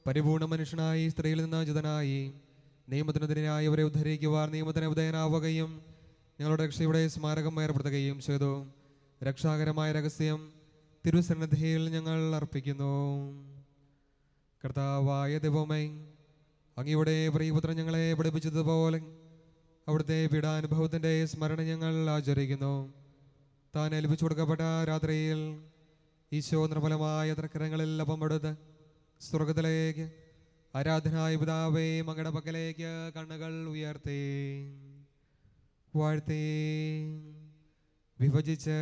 പരിപൂർണ മനുഷ്യനായി സ്ത്രീയിൽ നിന്ന് ജിതനായി നിയമത്തിനെതിരായി അവരെ ഉദ്ധരിക്കുവാൻ നിയമത്തിന് വിധേയനാവുകയും ഞങ്ങളുടെ രക്ഷയുടെ സ്മാരകം ഏർപ്പെടുത്തുകയും ചെയ്തു. രക്ഷാകരമായ രഹസ്യം തിരുസന്നിധിയിൽ ഞങ്ങൾ അർപ്പിക്കുന്നു. കർത്താവായ ദൈവമേ, അങ്ങയുടെ പ്രിയപുത്രൻ ഞങ്ങളെ പഠിപ്പിച്ചതുപോലെ അവിടുത്തെ പീഡാനുഭവത്തിൻ്റെ സ്മരണ ഞങ്ങൾ ആചരിക്കുന്നു. താൻ ഏൽപ്പിച്ചു കൊടുക്കപ്പെട്ട രാത്രിയിൽ ഈശോ നിർമ്മലമായ തൃക്കരങ്ങളിൽ അപ്പമെടുത്ത് സ്വർഗത്തിലേക്ക് ആരാധനായ പിതാവേ അങ്ങയുടെ പക്കലേക്ക് കണ്ണുകൾ ഉയർത്തി വാഴ്ത്തി വിഭജിച്ച്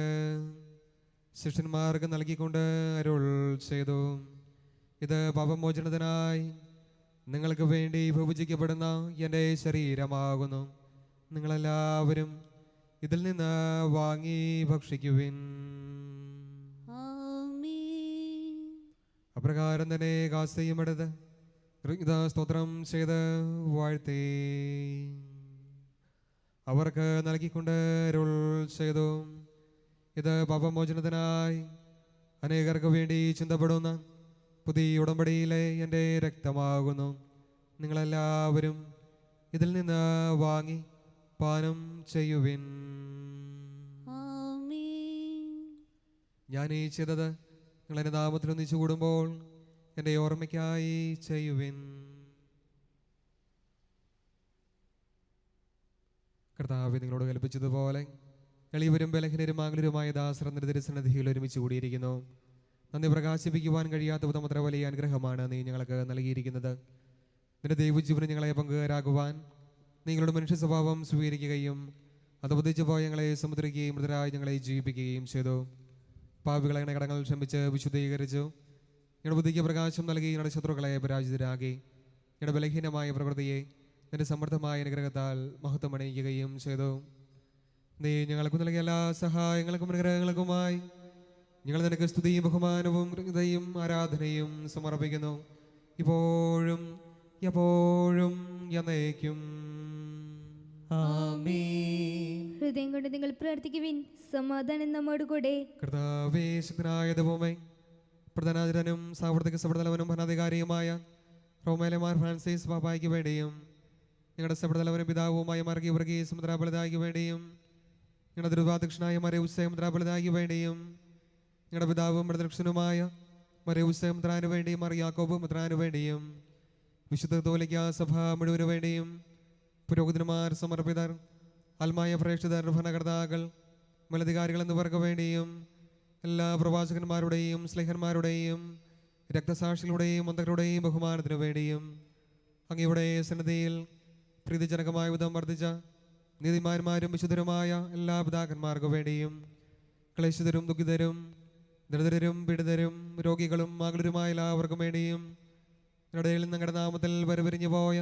ശിഷ്യന്മാർക്ക് നൽകിക്കൊണ്ട് അരുൾ ചെയ്തു. ഇത് പാപമോചനത്തിനായി നിങ്ങൾക്ക് വേണ്ടി വിഭജിക്കപ്പെടുന്ന എൻ്റെ ശരീരമാകുന്നു. നിങ്ങളെല്ലാവരും ഇതിൽ നിന്ന് വാങ്ങി ഭക്ഷിക്കുവിൻ. അപ്രകാരം തന്നെ കാസയും എടുത്ത് സ്തോത്രം ചെയ്ത് വാഴ്ത്തി അവർക്ക് നൽകിക്കൊണ്ട് അരുൾ ചെയ്തു. ഇത് പാപമോചനത്തിനായി അനേകർക്ക് വേണ്ടി ചിന്തപ്പെടുന്ന പുതിയ ഉടമ്പടിയിലെ എൻ്റെ രക്തമാകുന്നു. നിങ്ങളെല്ലാവരും ഇതിൽ നിന്ന് വാങ്ങി പാനം ചെയ്യുവിൻ. ഞാൻ ഈ ചെയ്തത് നിങ്ങൾ എൻ്റെ നാമത്തിൽ ഒന്നിച്ചു കൂടുമ്പോൾ എൻ്റെ ഓർമ്മയ്ക്കായി ചെയ്യുവിൻ. കർത്താവ് നിങ്ങളോട് കൽപ്പിച്ചതുപോലെ എളിയവരും ബലഹീനരും ആകുലരുമായ ദാസർ തിരുസന്നിധിയിൽ ഒരുമിച്ച് കൂടിയിരിക്കുന്നു. നന്ദി പ്രകാശിപ്പിക്കുവാൻ കഴിയാത്ത വിധം അത്ര വലിയ അനുഗ്രഹമാണ് നീ ഞങ്ങൾക്ക് നൽകിയിരിക്കുന്നത്. നിന്റെ ദൈവജീവന് ഞങ്ങളെ പങ്കുകാരാകുവാൻ നിങ്ങളുടെ മനുഷ്യ സ്വഭാവം സ്വീകരിക്കുകയും അത് ഉപദിച്ചു പോയ ഞങ്ങളെ സമുദ്രിക്കുകയും മൃതരായി ഞങ്ങളെ ജീവിപ്പിക്കുകയും ചെയ്തു. പാപികളെ കടങ്ങൾ ക്ഷമിച്ച് വിശുദ്ധീകരിച്ചു. ഞങ്ങളുടെ ബുദ്ധിക്ക് പ്രകാശം നൽകി ഞങ്ങളുടെ ശത്രുക്കളെ പരാജിതരാക്കി ഞങ്ങളുടെ ബലഹീനമായ പ്രകൃതിയെ നിന്റെ സമൃദ്ധമായ അനുഗ്രഹത്താൽ മഹത്വം അണിയിക്കുകയും ചെയ്തു. നീ ഞങ്ങൾക്ക് നൽകിയ എല്ലാ സഹായങ്ങൾക്കും അനുഗ്രഹങ്ങൾക്കുമായി ഞങ്ങൾ നിനക്ക് സ്തുതിയും ബഹുമാനവും കൃതയും ആരാധനയും സമർപ്പിക്കുന്നു. ഇപ്പോഴും എപ്പോഴും എന്നേക്കും. ഹൃദയം കൊണ്ട് നിങ്ങൾ പ്രാർത്ഥിക്കുവിൻ. സമാധാനം നമ്മോട് കൂടെ. കർത്താവേ, ശക്തനായ ദൈവമേ, പ്രധാനാചാര്യനും സാമ്പത്തിക സഭതലവനും ഭരണാധികാരിയുമായ റോമേലമാർ ഫ്രാൻസിസ് പാപ്പായ്ക്ക് വേണ്ടിയും ഞങ്ങളുടെ സഭതലവനും പിതാവുമായ മാർഗി വർഗീസ് മുദ്രാബലതായ്ക്ക് വേണ്ടിയും ഞങ്ങളുടെ ധ്രുവാധ്യക്ഷനായ മരയുസേ മുദ്രാബലതായ്ക്ക് വേണ്ടിയും ഞങ്ങളുടെ പിതാവും പ്രദക്ഷനുമായ മരയുസേ മുദ്രാനു വേണ്ടിയും മറിയാക്കോബ് മുദ്രാനു വേണ്ടിയും വിശുദ്ധ കത്തോലിക്കാ സഭ മുഴുവനു വേണ്ടിയും പുരോഹിതന്മാർ, സമർപ്പിതർ, ആത്മായ പ്രേക്ഷിതർ, ഭരണകർത്താക്കൾ, മേലധികാരികൾ എന്നിവർക്ക് വേണ്ടിയും എല്ലാ പ്രവാചകന്മാരുടെയും സ്ലേഹന്മാരുടെയും രക്തസാക്ഷികളുടെയും മന്ത്രങ്ങളുടെയും ബഹുമാനത്തിനു വേണ്ടിയും അങ്ങയുടെ സന്നിധിയിൽ പ്രീതിജനകമായ വിധം വർദ്ധിച്ച നീതിമാന്മാരും വിശുദ്ധരുമായ എല്ലാ പിതാക്കന്മാർക്കു വേണ്ടിയും ക്ലേശിതരും ദുഃഖിതരും ദരിദ്രരും പീഡിതരും രോഗികളും ആകുലരുമായ എല്ലാവർക്കും വേണ്ടിയും ഇടയിൽ ഞങ്ങളുടെ നാമത്തിൽ വരവരിഞ്ഞു പോയ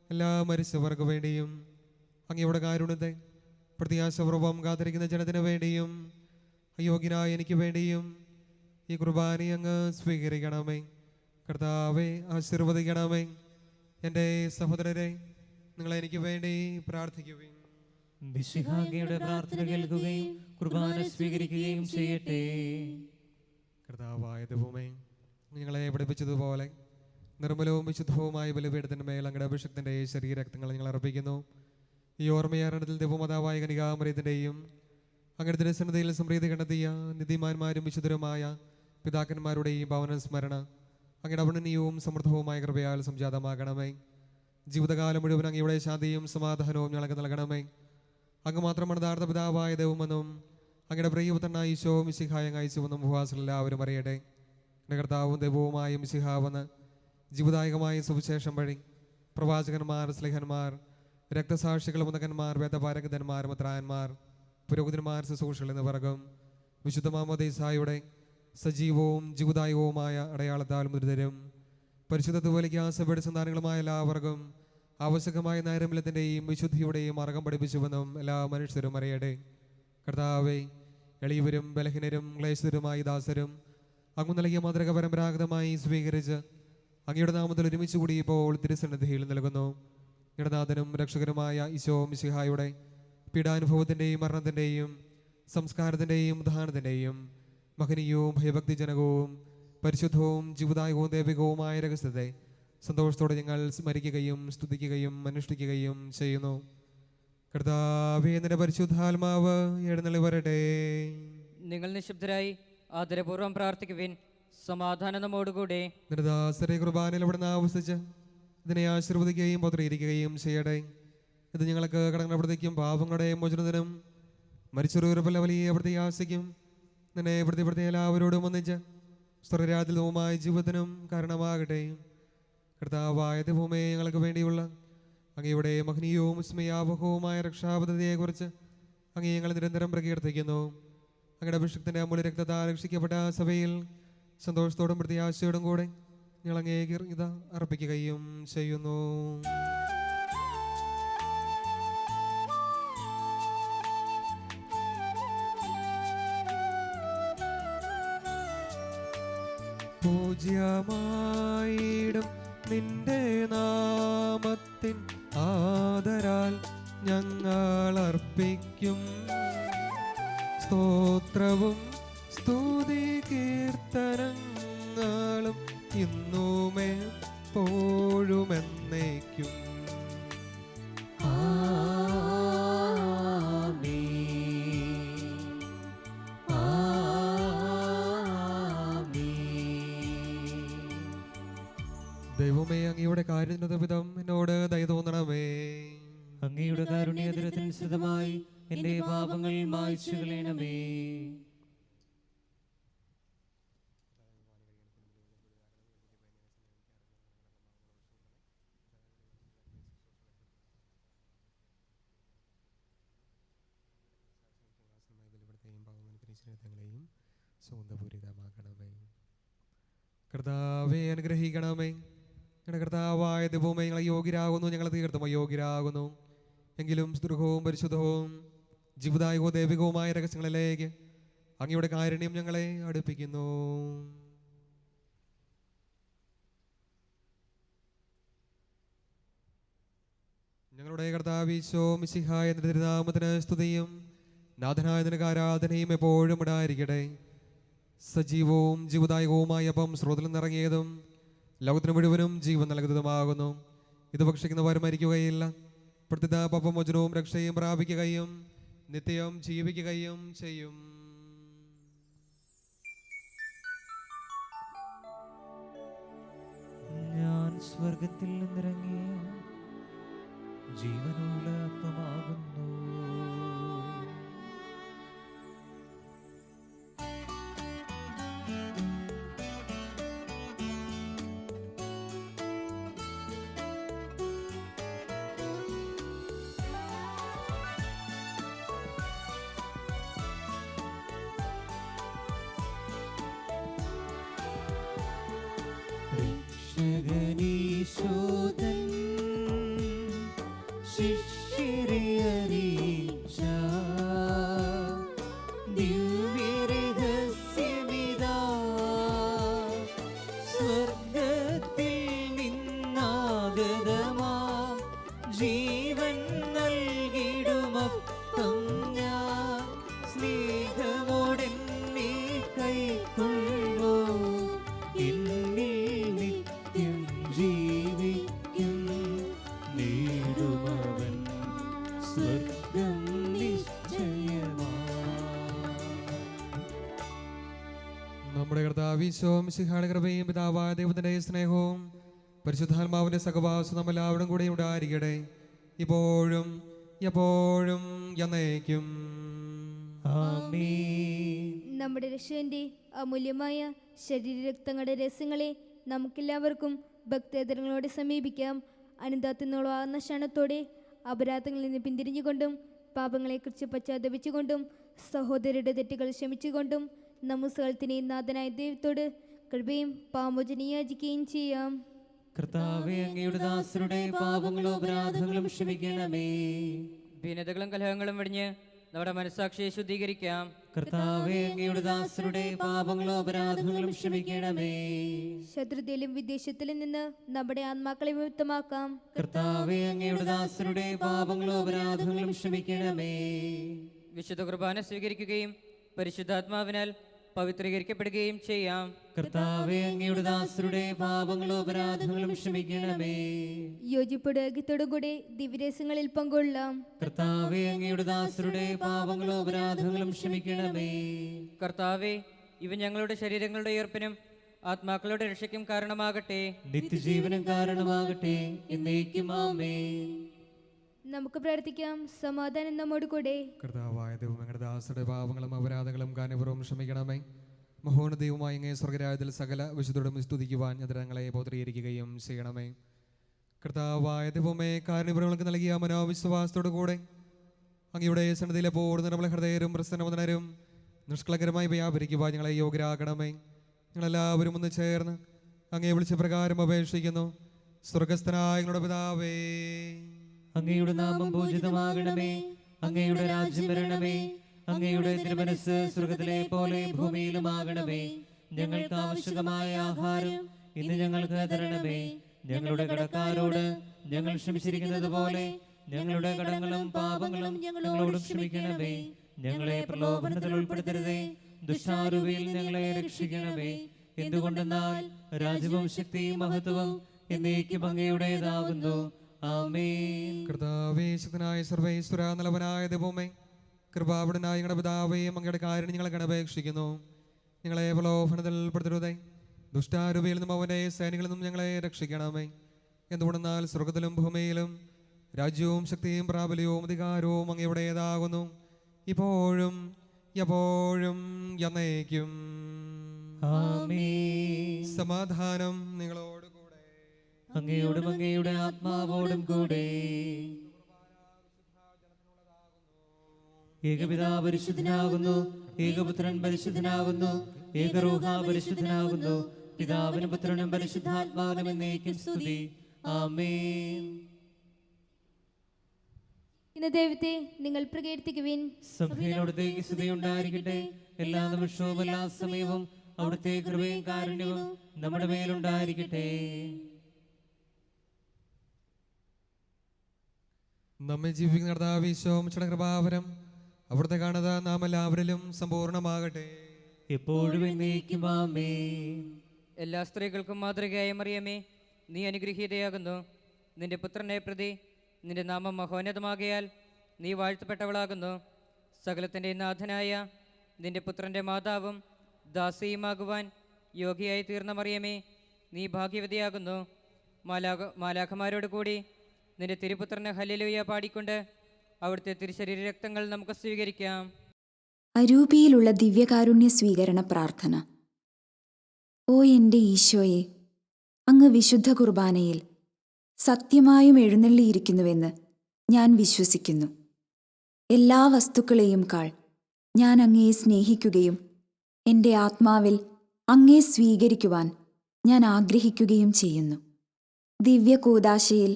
എല്ലാ മരിച്ചവർക്ക് വേണ്ടിയും അങ്ങയുടെ കാരുണ്യത്തെ പ്രത്യാശപൂർവം കാത്തിരിക്കുന്ന ജനത്തിനു വേണ്ടിയും അയോഗ്യനായ എനിക്ക് വേണ്ടിയും ഈ കുർബാന അങ്ങ് സ്വീകരിക്കണമേ. കർത്താവെ, ആശീർവദിക്കണമേ. എൻ്റെ സഹോദരരെ, നിങ്ങളെനിക്ക് വേണ്ടി പ്രാർത്ഥിക്കുവിൻ. മിശിഹായുടെ പ്രാർത്ഥന കേൾക്കുകയും കുർബാന സ്വീകരിക്കുകയും ചെയ്യട്ടെ. കർത്താവായ ദൈവമേ, ഞങ്ങളെ പഠിപ്പിച്ചതുപോലെ നിർമ്മലവും വിശുദ്ധവുമായ ബലിപീഠത്തിൻ്റെ മേൽ അങ്ങയുടെ അഭിഷക്തൻ്റെ ശരീരരക്തങ്ങൾ ഞങ്ങൾ അർപ്പിക്കുന്നു. ഈ ഓർമ്മയാരണത്തിൽ ദൈവമാതാവായ കനികാമറിയത്തിൻ്റെയും അങ്ങയുടെ തിരുസന്നിധിയിൽ സമൃദ്ധി കണ്ടെത്തിയ നിധിമാന്മാരും വിശുദ്ധരുമായ പിതാക്കന്മാരുടെയും ഭവന സ്മരണ അങ്ങയുടെ അവർണ്ണനീയവും സമൃദ്ധവുമായ കൃപയാൽ സംജാതമാകണമേ. ജീവിതകാലം മുഴുവൻ അങ്ങയുടെ ശാന്തിയും സമാധാനവും ഞങ്ങൾക്ക് നൽകണമേ. അങ്ങ് മാത്രമാണ് യഥാർത്ഥ പിതാവായ ദൈവമെന്നും അങ്ങയുടെ പ്രിയപുത്രനായ ഈശോ മിശിഹായ അയച്ചുവെന്നും ഭൂവാസികൾ എല്ലാവരും അറിയട്ടെ. എൻ്റെ കർത്താവും ദൈവവുമായ മിശിഹാവെന്ന് ജീവദായകമായ സുവിശേഷം വഴി പ്രവാചകന്മാർ, സ്ലേഹന്മാർ, രക്തസാക്ഷികൾ, മുതകന്മാർ, വേദപാരംഗതന്മാർ, മെത്രാന്മാർ, പുരോഹിതന്മാർ, ശുശ്രൂഷകൾ എന്നിവർക്കും വിശുദ്ധ മാമോദീസായുടെ സജീവവും ജീവദായകവുമായ അടയാളത്താൽ മുദ്രിതരും പരിശുദ്ധ തുവലിക്ക് സഭയുടെ സന്താനങ്ങളുമായ എല്ലാവർക്കും ആവശ്യകമായ നൈരമ്യത്തിൻ്റെയും വിശുദ്ധിയുടെയും മാർഗം പഠിപ്പിച്ചുവെന്നും എല്ലാ മനുഷ്യരും അറിയട്ടെ. കർത്താവേ, എളിയവരും ബലഹീനരും ക്ലേശിതരുമായി ദാസരും അങ്ങ് നൽകിയ മാതൃക പരമ്പരാഗതമായി സ്വീകരിച്ച് അങ്ങയുടെ നാമത്തിൽ ഒരുമിച്ച് കൂടി ഇപ്പോൾ തിരുസന്നിധിയിൽ നൽകുന്നു. ഇടനാഥനും രക്ഷകരുമായ ഈശോ മിശിഹായുടെ പീഡാനുഭവത്തിൻ്റെയും മരണത്തിൻ്റെയും സംസ്കാരത്തിൻ്റെയും ഉദ്ധാനത്തിൻ്റെയും മഹനീയവും ഭയഭക്തിജനകവും പരിശുദ്ധവും ജീവദായകവും ദൈവികവുമായ രഹസ്യത്തെ സന്തോഷത്തോടെ ഞങ്ങൾ സ്മരിക്കുകയും സ്തുതിക്കുകയും അനുഷ്ഠിക്കുകയും ചെയ്യുന്നു. കർത്താവേ, നിന്റെ പരിശുദ്ധാത്മാവ് എഴുന്നള്ളി വരട്ടെ. നിങ്ങൾ നിശബ്ദരായി ആദരപൂർവ്വം പ്രാർത്ഥിക്കുവിൻ. സമാധാനം നമ്മോടുകൂടെ. ദാസരെ കുർബാനയിൽ അവിടെ നിന്ന് ആവസിച്ച് ഇതിനെ ആശീർവദിക്കുകയും പത്രീകരിക്കുകയും ചെയ്യട്ടെ. ഇത് ഞങ്ങൾക്ക് കടങ്ങളുടെ പ്രതിക്കും പാപങ്ങളുടെ മോചനത്തിനും മരിച്ചൊരു വലിയ പ്രത്യാശയ്ക്കും നിന്നെ പ്രതി എല്ലാവരോടും ഒന്നിച്ച് സ്വർഗരാജ്യവുമായ ജീവിതത്തിനും കാരണമാകട്ടെ. കർത്താവായ ദൈവമേ, ഞങ്ങൾക്ക് വേണ്ടിയുള്ള അങ്ങയുടെ മഹനീയവും സ്മയാവഹവുമായ രക്ഷാപദ്ധതിയെക്കുറിച്ച് അങ്ങ് ഞങ്ങൾ നിരന്തരം പ്രകീർത്തിക്കുന്നു. അങ്ങയുടെ അഭിഷേകത്തിൻ്റെ അമൂല്യ രക്തത്താൽ രക്ഷിക്കപ്പെട്ട സഭയിൽ സന്തോഷത്തോടും പ്രത്യാശയോടും കൂടെ ഞങ്ങൾ അങ്ങേക്ക് ഇത് അർപ്പിക്കുകയും ചെയ്യുന്നു. പൂജ്യമായിടും നിന്റെ നാമത്തിൻ ആദരാൽ ഞങ്ങൾ അർപ്പിക്കും സ്തോത്രവും സ്തുതി കീർത്തനങ്ങളും ഇന്നുമേ എപ്പോഴുമെന്നേക്കും. ദൈവമേ, അങ്ങയുടെ കാരുണ്യവിധം എന്നോട് ദയ തോന്നണമേ. അങ്ങയുടെ കാരുണ്യത്തിനനുസൃതമായി എന്റെ പാപങ്ങൾ മായ്ച്ചു കളയണമേ. കർത്താവേ, അനുഗ്രഹിക്കണമേ. ഞങ്ങളുടെ കർത്താവായ ദൈവമേ, ഞങ്ങൾ യോഗ്യരാകുന്നു, ഞങ്ങൾ തീർത്തും അയോഗ്യരാകുന്നു. എങ്കിലും ദുർഗവും പരിശുദ്ധവും ജീവദായകവും ദൈവികവുമായ രഹസ്യങ്ങളിലേക്ക് അങ്ങയുടെ കാരുണ്യം ഞങ്ങളെ അടുപ്പിക്കുന്നു. ഞങ്ങളുടെ കർത്താവ് ഈശോ മിശിഹായ തിരുനാമത്തിന് സ്തുതിയും നാഥനായ നിനക്ക് ആരാധനയും എപ്പോഴും ഉണ്ടായിരിക്കട്ടെ. സജീവവും ജീവദായകവുമായ അപ്പം സ്രോതത്തിൽ നിറങ്ങിയതും ലോകത്തിന് മുഴുവനും ജീവൻ നൽകുന്നതുമാകുന്നു. ഇത് ഭക്ഷിക്കുന്നവർ മരിക്കുകയില്ല, പ്രത്യുത പാപമോചനവും രക്ഷയും പ്രാപിക്കുകയും നിത്യം ജീവിക്കുകയും ചെയ്യും. ഞാൻ സ്വർഗത്തിൽ നിന്നിറങ്ങിയ ജീവനുള്ള അപ്പമാകുന്നു. രക്ഷകനീശോദൻ ശിഷ്യരെ അറിയിച്ച ദിവ്യരഹസ്യമിതാ, സ്വർഗത്തിൽ നിന്നാഗതമാം ജീവൻ നൽകിടുമപ്പം ഞാൻ സ്നേഹമോടെന്നെ കൈക്കൊള്ളുവോ, എന്നിൽ നിത്യം ജീവിക്കും, നേടുമവൻ സ്വർഗം നിശ്ചയമാ. നമ്മുടെ കർത്താവ് ഈശോ മിശിഹായുടെ കൃപയും പിതാവായ ദൈവത്തിന്റെ സ്നേഹവും പരിശുദ്ധാത്മാവിന്റെ സഹവാസം നമ്മളെല്ലാവരും കൂടെ ഉണ്ടായിരിക്കട്ടെ, ഇപ്പോഴും എപ്പോഴും എന്നേക്കും. ആമേൻ. നമ്മുടെ രക്ഷകന്റെ അമൂല്യമായ ശരീരരക്തങ്ങളുടെ രഹസ്യങ്ങളെ നമുക്കെല്ലാവർക്കും ഭക്തേതരങ്ങളോടെ സമീപിക്കാം. അനുതാപത്തിനോളാകുന്ന ക്ഷണത്തോടെ അപരാധങ്ങളിൽ നിന്ന് പിന്തിരിഞ്ഞുകൊണ്ടും പാപങ്ങളെക്കുറിച്ച് പശ്ചാത്തപിച്ചുകൊണ്ടും സഹോദരരുടെ തെറ്റുകൾ ക്ഷമിച്ചുകൊണ്ടും നമ്മുടെ സകലത്തിനെ നാഥനായ ദൈവത്തോട് കൃപയും പാമോചനം യാചിക്കുകയും ചെയ്യാം. കർത്താവേ, അങ്ങയുടെ ദാസരുടെ പാപങ്ങളും അപരാധങ്ങളും ക്ഷമിക്കണമേ. ഭിന്നതകളും കലഹങ്ങളും വെടിഞ്ഞ് നമ്മുടെ മനസ്സാക്ഷിയെ ശുദ്ധീകരിക്കാം. കർത്താവേ, അങ്ങയുടെ ദാസരുടെ പാപങ്ങളും അപരാധങ്ങളും ക്ഷമിക്കണമേ. ശത്രുതയിലും വിദേശത്തിലും നിന്ന് നമ്മുടെ ആത്മാക്കളെ വിമുക്തമാക്കാം. കർത്താവേ, അങ്ങയുടെ ദാസരുടെ പാപങ്ങളും അപരാധങ്ങളും ക്ഷമിക്കണമേ. വിശുദ്ധ കുർബാന സ്വീകരിക്കുകയും പരിശുദ്ധാത്മാവിനാൽ പവിത്രീകരിക്കപ്പെടുകയും ചെയ്യാം. കർത്താവേ, അങ്ങയുടെ ദാസരുടെ പാപങ്ങളും അപരാധങ്ങളും ക്ഷമിക്കണമേ. യോജിപ്പോടെ ഐക്യത്തോടുകൂടി ദിവ്യരഹസ്യങ്ങളിൽ പങ്കൊള്ളാം. കർത്താവേ, അങ്ങയുടെ ദാസരുടെ പാപങ്ങളും അപരാധങ്ങളും ക്ഷമിക്കണമേ. കർത്താവേ, ഇവ ഞങ്ങളുടെ ശരീരങ്ങളുടെ ഉയർപ്പിനും ആത്മാക്കളുടെ രക്ഷയ്ക്കും കാരണമാകട്ടെ. നിത്യജീവനും കാരണമാകട്ടെ. എന്നേക്കും ആമേൻ. നമുക്ക് പ്രാർത്ഥിക്കാം. സമാധാനം നമ്മോട് കൂടെ. കർത്താവായ ദൈവം, ഞങ്ങളുടെ ദാസരുടെ പാപങ്ങളും അപരാധങ്ങളും കാനപൂർവ്വം ക്ഷമിക്കണമേ. മഹോന്നത ദൈവമായ അങ്ങേ സ്വർഗരാജ്യത്തിൽ സകല വിശുദ്ധരോടും സ്തുതിക്കുവാൻ ഞങ്ങളെ പൗത്രീകരിക്കുകയും ചെയ്യണമേ. കർത്താവായ ദൈവമേ, കാരുണ്യപൂർവ്വങ്ങൾക്ക് നൽകിയ മനോവിശ്വാസത്തോടു കൂടെ അങ്ങയുടെ സന്നിധിയിലെ പൂർണ്ണ നമ്മളെ ഹൃദയരും പ്രസന്നവദനരും നിഷ്കളങ്കരമായി വ്യാപരിക്കുവാൻ ഞങ്ങളെ യോഗ്യരാക്കണമേ. ഞങ്ങളെല്ലാവരും ഒന്ന് ചേർന്ന് അങ്ങയെ വിളിച്ച പ്രകാരം അപേക്ഷിക്കുന്നു. സ്വർഗസ്ഥനായ ഞങ്ങളുടെ പിതാവേ, അങ്ങയുടെ നാമം പൂജിതമാകണമേ. അങ്ങയുടെ രാജ്യം വരണമേ. അങ്ങയുടെ തിരുമനസ്സ് സ്വർഗത്തിലെ പോലെ ഭൂമിയിലുമാകണമേ. ഞങ്ങൾക്ക് ആവശ്യമായ ആഹാരം ഇന്ന് ഞങ്ങൾക്ക് തരണമേ. ഞങ്ങളുടെ കടക്കാരോട് ഞങ്ങൾ ക്ഷമിച്ചിരിക്കുന്നത് പോലെ ഞങ്ങളുടെ കടങ്ങളും പാപങ്ങളും ഞങ്ങളോട് ക്ഷമിക്കണമേ. ഞങ്ങളെ പ്രലോഭനത്തിൽ ഉൾപ്പെടുത്തരുതേ. ദുഷ്ടാരൂപിയിൽ ഞങ്ങളെ രക്ഷിക്കണമേ. എന്തുകൊണ്ടെന്നാൽ രാജ്യവും ശക്തിയും മഹത്വവും എന്നേക്കും അങ്ങയുടേതാകുന്നു. ആമേൻ. കർത്താവേ, ശക്തനായ സർവ്വേശ്വര നല്ലവനായ ദൈവമേ, കൃപാവടനായ ഞങ്ങളുടെ പിതാവേയും അങ്ങയുടെ കാര്യം ഞങ്ങളെ കണപേക്ഷിക്കുന്നു. ഞങ്ങളെ പ്രലോഭനത്തിൽ ഉൾപ്പെടുത്തരുതേ. ദുഷ്ടാരൂപിയിൽ നിന്നും അവൻ്റെ സൈനികളിൽ നിന്നും ഞങ്ങളെ രക്ഷിക്കണമേ. എന്തുകൊണ്ടെന്നാൽ സ്വർഗത്തിലും ഭൂമിയിലും രാജ്യവും ശക്തിയും പ്രാബല്യവും അധികാരവും അങ്ങയുടേതാകുന്നു, ഇപ്പോഴും എപ്പോഴും എന്നേക്കും. ആമേൻ. സമാധാനം നിങ്ങളോട് അങ്ങയോടും അങ്ങയുടെ ആത്മാവോടും കൂടെ. ഏകപിതാവ് പരിശുദ്ധനാകുന്നു. ഏകപുത്രൻ പരിശുദ്ധനാകുന്നു. ഏകരൂഹ പരിശുദ്ധനാകുന്നു. പിതാവിനും പുത്രനും പരിശുദ്ധാത്മാവിനും എന്നേക്കും സ്തുതി. ആമേൻ. ഇന്ന് ദൈവത്തെ നിങ്ങൾ പ്രകീർത്തിക്കുവിൻ. സഭയിലവിടുത്തേക്ക് സ്തുതിയുണ്ടായിരിക്കട്ടെ. എല്ലാ നിമിഷവും എല്ലാ സമയവും അവിടുത്തെ കൃപയും കാരുണ്യവും നമ്മുടെ മേലുണ്ടായിരിക്കട്ടെ. നമ്മെ ജീവിക്കുന്ന കർത്താവ് ഈശോയും കൃപാവരം അവിടുത്തെ കാണുക നാം എല്ലാവരിലും സമ്പൂർണ്ണമാകട്ടെ. എപ്പോഴും എന്നേക്കും ആമേൻ. എല്ലാ സ്ത്രീകൾക്കും മാതൃകയായ മറിയമേ, നീ അനുഗ്രഹീതയാകുന്നു. നിന്റെ പുത്രനെ പ്രതി നിന്റെ നാമം മഹോന്നതമാകയാൽ നീ വാഴ്ത്തപ്പെട്ടവളാകുന്നു. സകലത്തിൻ്റെ നാഥനായ നിന്റെ പുത്രൻ്റെ മാതാവും ദാസിയുമാകുവാൻ യോഗ്യയായി തീർന്ന മറിയമേ, നീ ഭാഗ്യവതിയാകുന്നു. മാലാഖമാരോട് കൂടി നിന്റെ തിരുപുത്രന് ഹല്ലേലൂയ പാടിക്കൊണ്ട് അവിടുത്തെ തിരുശരീര രക്തങ്ങൾ നമുക്ക് സ്വീകരിക്കാം. അരൂപിയിലുള്ള ദിവ്യകാരുണ്യ സ്വീകരണ പ്രാർത്ഥന. ഓ എൻ്റെ ഈശോയെ, അങ്ങ് വിശുദ്ധ കുർബാനയിൽ സത്യമായും എഴുന്നള്ളിയിരിക്കുന്നുവെന്ന് ഞാൻ വിശ്വസിക്കുന്നു. എല്ലാ വസ്തുക്കളെയും കാൾ ഞാൻ അങ്ങയെ സ്നേഹിക്കുകയും എൻ്റെ ആത്മാവിൽ അങ്ങയെ സ്വീകരിക്കുവാൻ ഞാൻ ആഗ്രഹിക്കുകയും ചെയ്യുന്നു. ദിവ്യകൂദാശയിൽ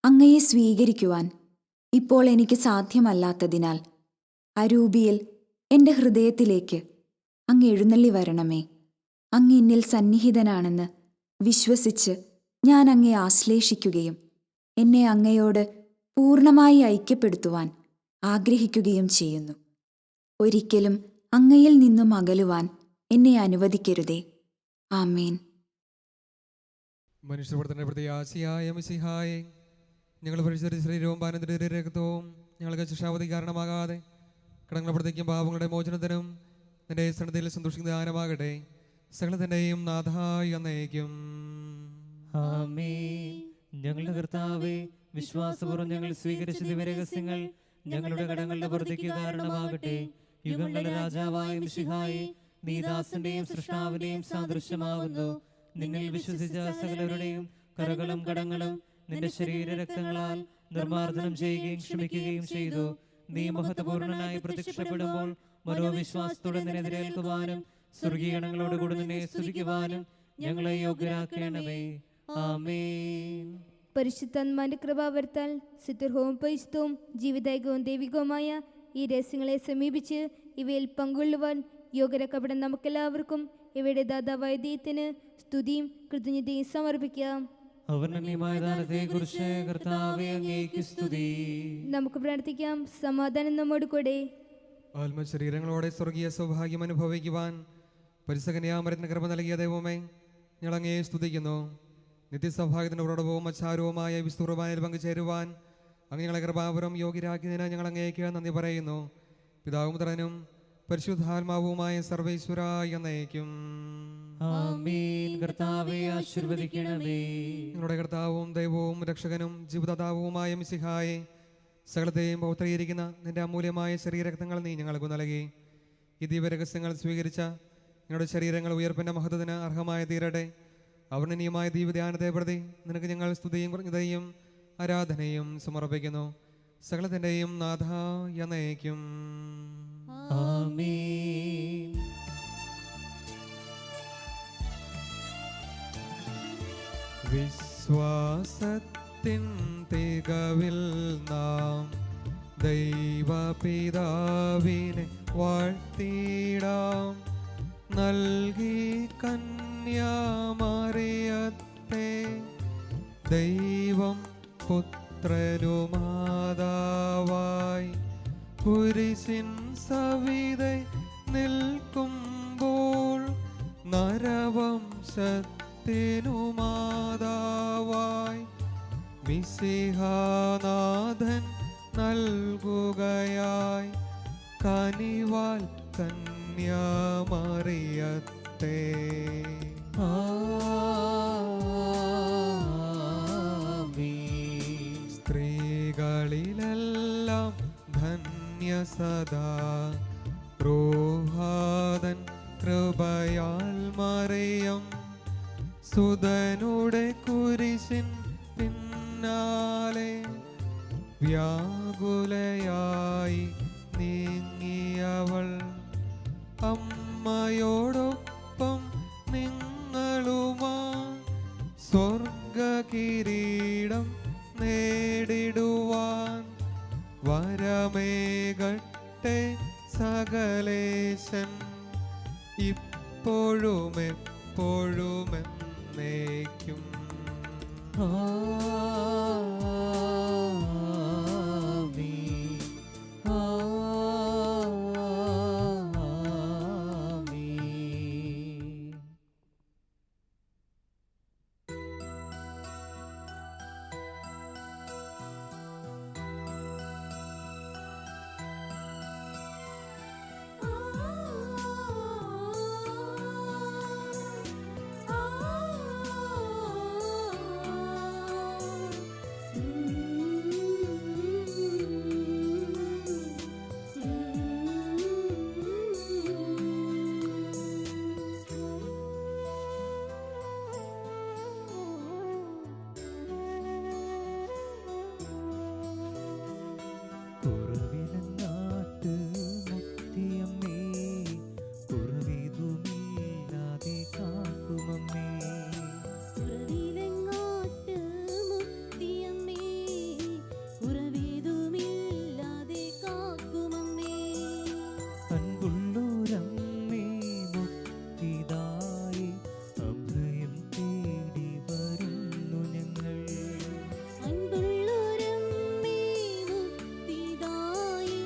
അങ്ങയെ സ്വീകരിക്കുവാൻ ഇപ്പോൾ എനിക്ക് സാധ്യമല്ലാത്തതിനാൽ അരൂപിയിൽ എൻ്റെ ഹൃദയത്തിലേക്ക് അങ്ങ് എഴുന്നള്ളി വരണമേ. അങ്ങ് എന്നിൽ സന്നിഹിതനാണെന്ന് വിശ്വസിച്ച് ഞാൻ അങ്ങയെ ആശ്ലേഷിക്കുകയും എന്നെ അങ്ങയോട് പൂർണ്ണമായി ഐക്യപ്പെടുത്തുവാൻ ആഗ്രഹിക്കുകയും ചെയ്യുന്നു. ഒരിക്കലും അങ്ങയിൽ നിന്നും അകലുവാൻ എന്നെ അനുവദിക്കരുതേ. ആമേൻ. മനുഷ്യവർദ്ധന പ്രത്യാശയായ മിശിഹായെ, ഞങ്ങൾ പരിശുദ്ധ ശരീരവും പാനത്തിന്റെ രക്തവും ഞങ്ങൾക്ക് ശിക്ഷാവധി കാരണമാകാതെ കടങ്ങളുടെ പ്രത്യേകം പാപങ്ങളുടെ മോചനത്തിനും നിന്റെ സന്നദ്ധയിൽ സന്തോഷിക്കുന്ന ദാനമാകട്ടെ. സകലത്തിൻ്റെയും നാഥായി എന്നേക്കും. ആമേൻ. ഞങ്ങളുടെ കർത്താവേ, വിശ്വാസപൂർവ്വം ഞങ്ങൾ സ്വീകരിച്ച ദിവ്യരഹസ്യങ്ങൾ ഞങ്ങളുടെ കടങ്ങളുടെ പുറത്തേക്ക് കാരണമാകട്ടെ. യുഗങ്ങളുടെ രാജാവായ മിശിഹായെ, നീ ദാസന്റെയും സൃഷ്ടാവിന്റെയും സാദൃശ്യമാകുന്നു. നിന്നിൽ വിശ്വസിച്ച സകലരുടെയും കരകളും കടങ്ങളും നിന്റെ ശരീര രക്തങ്ങളാൽ നിർമ്മാർജ്ജനം ചെയ്യുകയും ക്ഷമിക്കുകയും ചെയ്തു. നീ മഹത്വപൂർണനായി പ്രത്യക്ഷപ്പെടുമ്പോൾ മനോവിശ്വാസത്തോടെ നിന്നെ എതിരേൽക്കുവാനും സ്വർഗീയഗണങ്ങളോടുകൂടി നിന്നെ സ്തുതിക്കുവാനും ഞങ്ങളെ യോഗ്യരാക്കണമേ. ആമേൻ. പരിശുദ്ധാത്മാന്റെ കൃപാവർത്താൽ സിദ്ധർഹവും പരിശുദ്ധവും ജീവിതായകവും ദൈവികവുമായ ഈ രഹസ്യങ്ങളെ സമീപിച്ച് ഇവയിൽ പങ്കുകൊള്ളുവാൻ യോഗ്യരാക്കപ്പെടാൻ നമുക്കെല്ലാവർക്കും ഇവയുടെ ദാതാവായ ദൈവത്തിന് സ്തുതിയും കൃതജ്ഞതയും സമർപ്പിക്കാം. അവർണ്ണനീയമായ ദാനത്തെക്കുറിച്ച് കർത്താവേ അങ്ങേക്ക് സ്തുതി. നമുക്ക് പ്രാർത്ഥിക്കാം. സമാധാനം നമ്മോട് കൂടെ. ആത്മശരീരങ്ങളോടെ സ്വർഗീയ സൗഭാഗ്യം അനുഭവിക്കുവാൻ പരിസകന്യാമരത്തിന് കൃപ നൽകിയ ദൈവമേ, ഞങ്ങൾ അങ്ങേ സ്തുതിക്കുന്നു. നിത്യസൗഭാഗ്യത്തിൻ്റെ ഉറടവും അച്ചാരവുമായ വിസ്തുർബാനയിൽ പങ്കുചേരുവാൻ അങ്ങ് ഞങ്ങളെ കൃപാപുരം യോഗ്യരാക്കിയതിന് ഞങ്ങൾ അങ്ങേക്ക് നന്ദി പറയുന്നു. പിതാവും പുത്രനും പരിശുദ്ധാത്മാവുമായ സർവേശ്വരായ എന്നേക്കും ആമേൻ. കർത്താവേ ആശീർവദിക്കണമേ. ഞങ്ങളുടെ കർത്താവും ദൈവവും രക്ഷകനും ജീവിതദാതാവുമായ മിശിഹായെ, സകലത്തെയും പൗത്രീകരിക്കുന്ന നിന്റെ അമൂല്യമായ ശരീരരക്തങ്ങൾ നീ ഞങ്ങൾക്ക് നൽകി. ഈ ദിവ്യരഹസ്യങ്ങൾ സ്വീകരിച്ച ഞങ്ങളുടെ ശരീരങ്ങൾ ഉയർപ്പിൻ്റെ മഹത്വത്തിന് അർഹമായ തീരട്ടെ. അവർണ്ണനീയമായ ദീപധ്യാനത്തെ പ്രതി നിനക്ക് ഞങ്ങൾ സ്തുതിയും കൃതജ്ഞതയും ആരാധനയും സമർപ്പിക്കുന്നു. സകലത്തിൻ്റെയും നാഥ എന്നേക്കും ആമേൻ. വിശ്വാസത്തിൻ തികവിൽ നാം ദൈവപിതാവിനെ വാഴ്ത്തിടാം. നൽകി കന്യാമറിയത്തെ ദൈവം പുത്രനുമാതാവായി കുരിശിൻ സവിധെ നിൽക്കുമ്പോൾ നരവംശത്തിനുമാതാവായി മിശിഹാനാഥൻ നൽകുകയായി കനിവാൽ കന്യാമറിയത്തെ. ആമേൻ. സ്ത്രീകളിലെല്ലാം ധന്യസദാ റോഹാദൻ കൃപയാൽ മറിയം സുതനുടെ കുരിശിൻ പിന്നാലെ വ്യാകുലയായി നീങ്ങിയവൾ. അമ്മയോടൊപ്പം നിങ്ങളുമാ സ്വർഗകിരീടം നേടിടുവാൻ വരമേകട്ടെ സകലേശൻ ഇപ്പോഴും എപ്പോഴും എന്നേക്കും. ആമേൻ. ആമേൻ. കുറവിലങ്ങാട്ട് മുത്തിയമ്മേ, കുറവിതുമില്ലാതെ കാക്കുമമ്മേ. കുറവിലങ്ങാട്ട് മുത്തിയമ്മേ, കുറവേതുമില്ലാതെ കാക്കുമമ്മേ. അൻപുള്ളോരമ്മേ മുക്തിദായി അഭയം തേടി വരുന്നു ഞങ്ങൾ. അൻപുള്ളോരമ്മേ മുക്തിദായി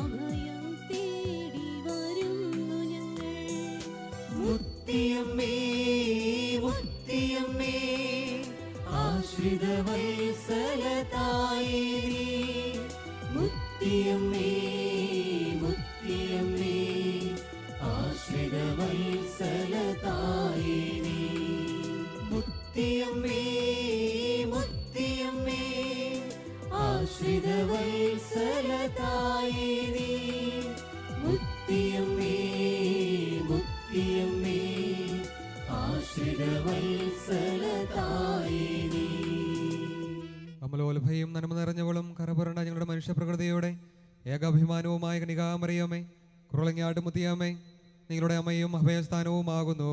അഭയം തേടി വരുന്നു ഞങ്ങൾ. മുത്തിയമ്മേ, മുത്തിയമ്മേ, ആശ്രിതവത്സലതായേ നീ. മുത്തിയമ്മേ, മുത്തിയമ്മേ, ആശ്രിതവത്സലതായേ നീ. മുത്തിയമ്മേ, മുത്തിയമ്മേ, ആശ്രിതവത്സലതായേ നീ. മുത്തിയമ്മേ, മുത്തിയമ്മേ, ആശ്രിതവത്സലതായേ നീ. അമലോത്ഭയും നന്മ നിറഞ്ഞവളും കരപുരണ്ട ഞങ്ങളുടെ മനുഷ്യപ്രകൃതിയോടെ ഏകാഭിമാനവുമായ കനികാമറിയമേ, കുറളങ്ങാട്ട് മുത്തിയമ്മേ, നിങ്ങളുടെ അമ്മയും അഭയസ്ഥാനവുമാകുന്നു.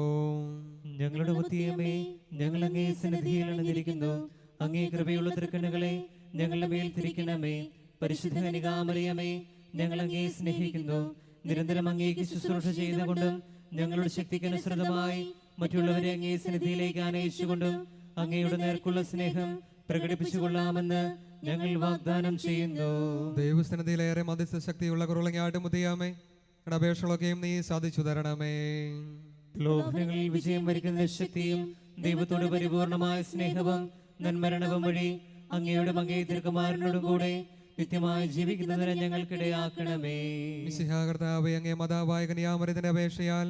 ഞങ്ങളുടെ മുത്തിയമ്മേ, ഞങ്ങൾ അങ്ങേ സന്നിധിയിൽ അണിഞ്ഞിരിക്കുന്നു. അങ്ങേ കൃപയുള്ള തൃക്കണ്ണുകളെ ഞങ്ങളുടെ മേൽ തിരിക്കണമേ. പരിശുദ്ധ കനികാമറിയമേ, ഞങ്ങൾ അങ്ങയെ സ്നേഹിക്കുന്നു. നിരന്തരം അങ്ങേക്ക് ശുശ്രൂഷ ചെയ്തുകൊണ്ടും ഞങ്ങളുടെ ശക്തിക്കനുസൃതമായി മറ്റുള്ളവരെ അങ്ങേ സന്നിധിയിലേക്ക് ആനയിച്ചുകൊണ്ടും അങ്ങയുടെ നേർക്കുള്ള സ്നേഹം പ്രകടിപ്പിച്ചുകൊള്ളാമെന്ന് ഞങ്ങൾ വാഗ്ദാനം ചെയ്യുന്നു. ദൈവസന്നിധിയിലേറെ മധ്യസ്ഥ ശക്തിയുള്ള കുറവുള്ളങ്ങാട്ട് മുത്തിയാമേ, ഞങ്ങളുടെ അപേക്ഷകളൊക്കെയും നീ സാധിച്ചു തരണമേ. ലോകങ്ങളിൽ വിജയം വരിക്കുന്ന ശക്തിയും ദൈവത്തോട് പരിപൂർണമായ സ്നേഹവും നന്മരണവും വഴി അങ്ങയുടെ അങ്ങേ തിരുക്കുമാരനോടും കൂടെ നിത്യമായി ജീവിക്കുന്നതിന് ഞങ്ങൾക്കിടയാക്കണമേ. മിശിഹാ കർത്താവേ, അങ്ങേ മാതാവായ കന്യാമറിയത്തിന്റെ അപേക്ഷയാൽ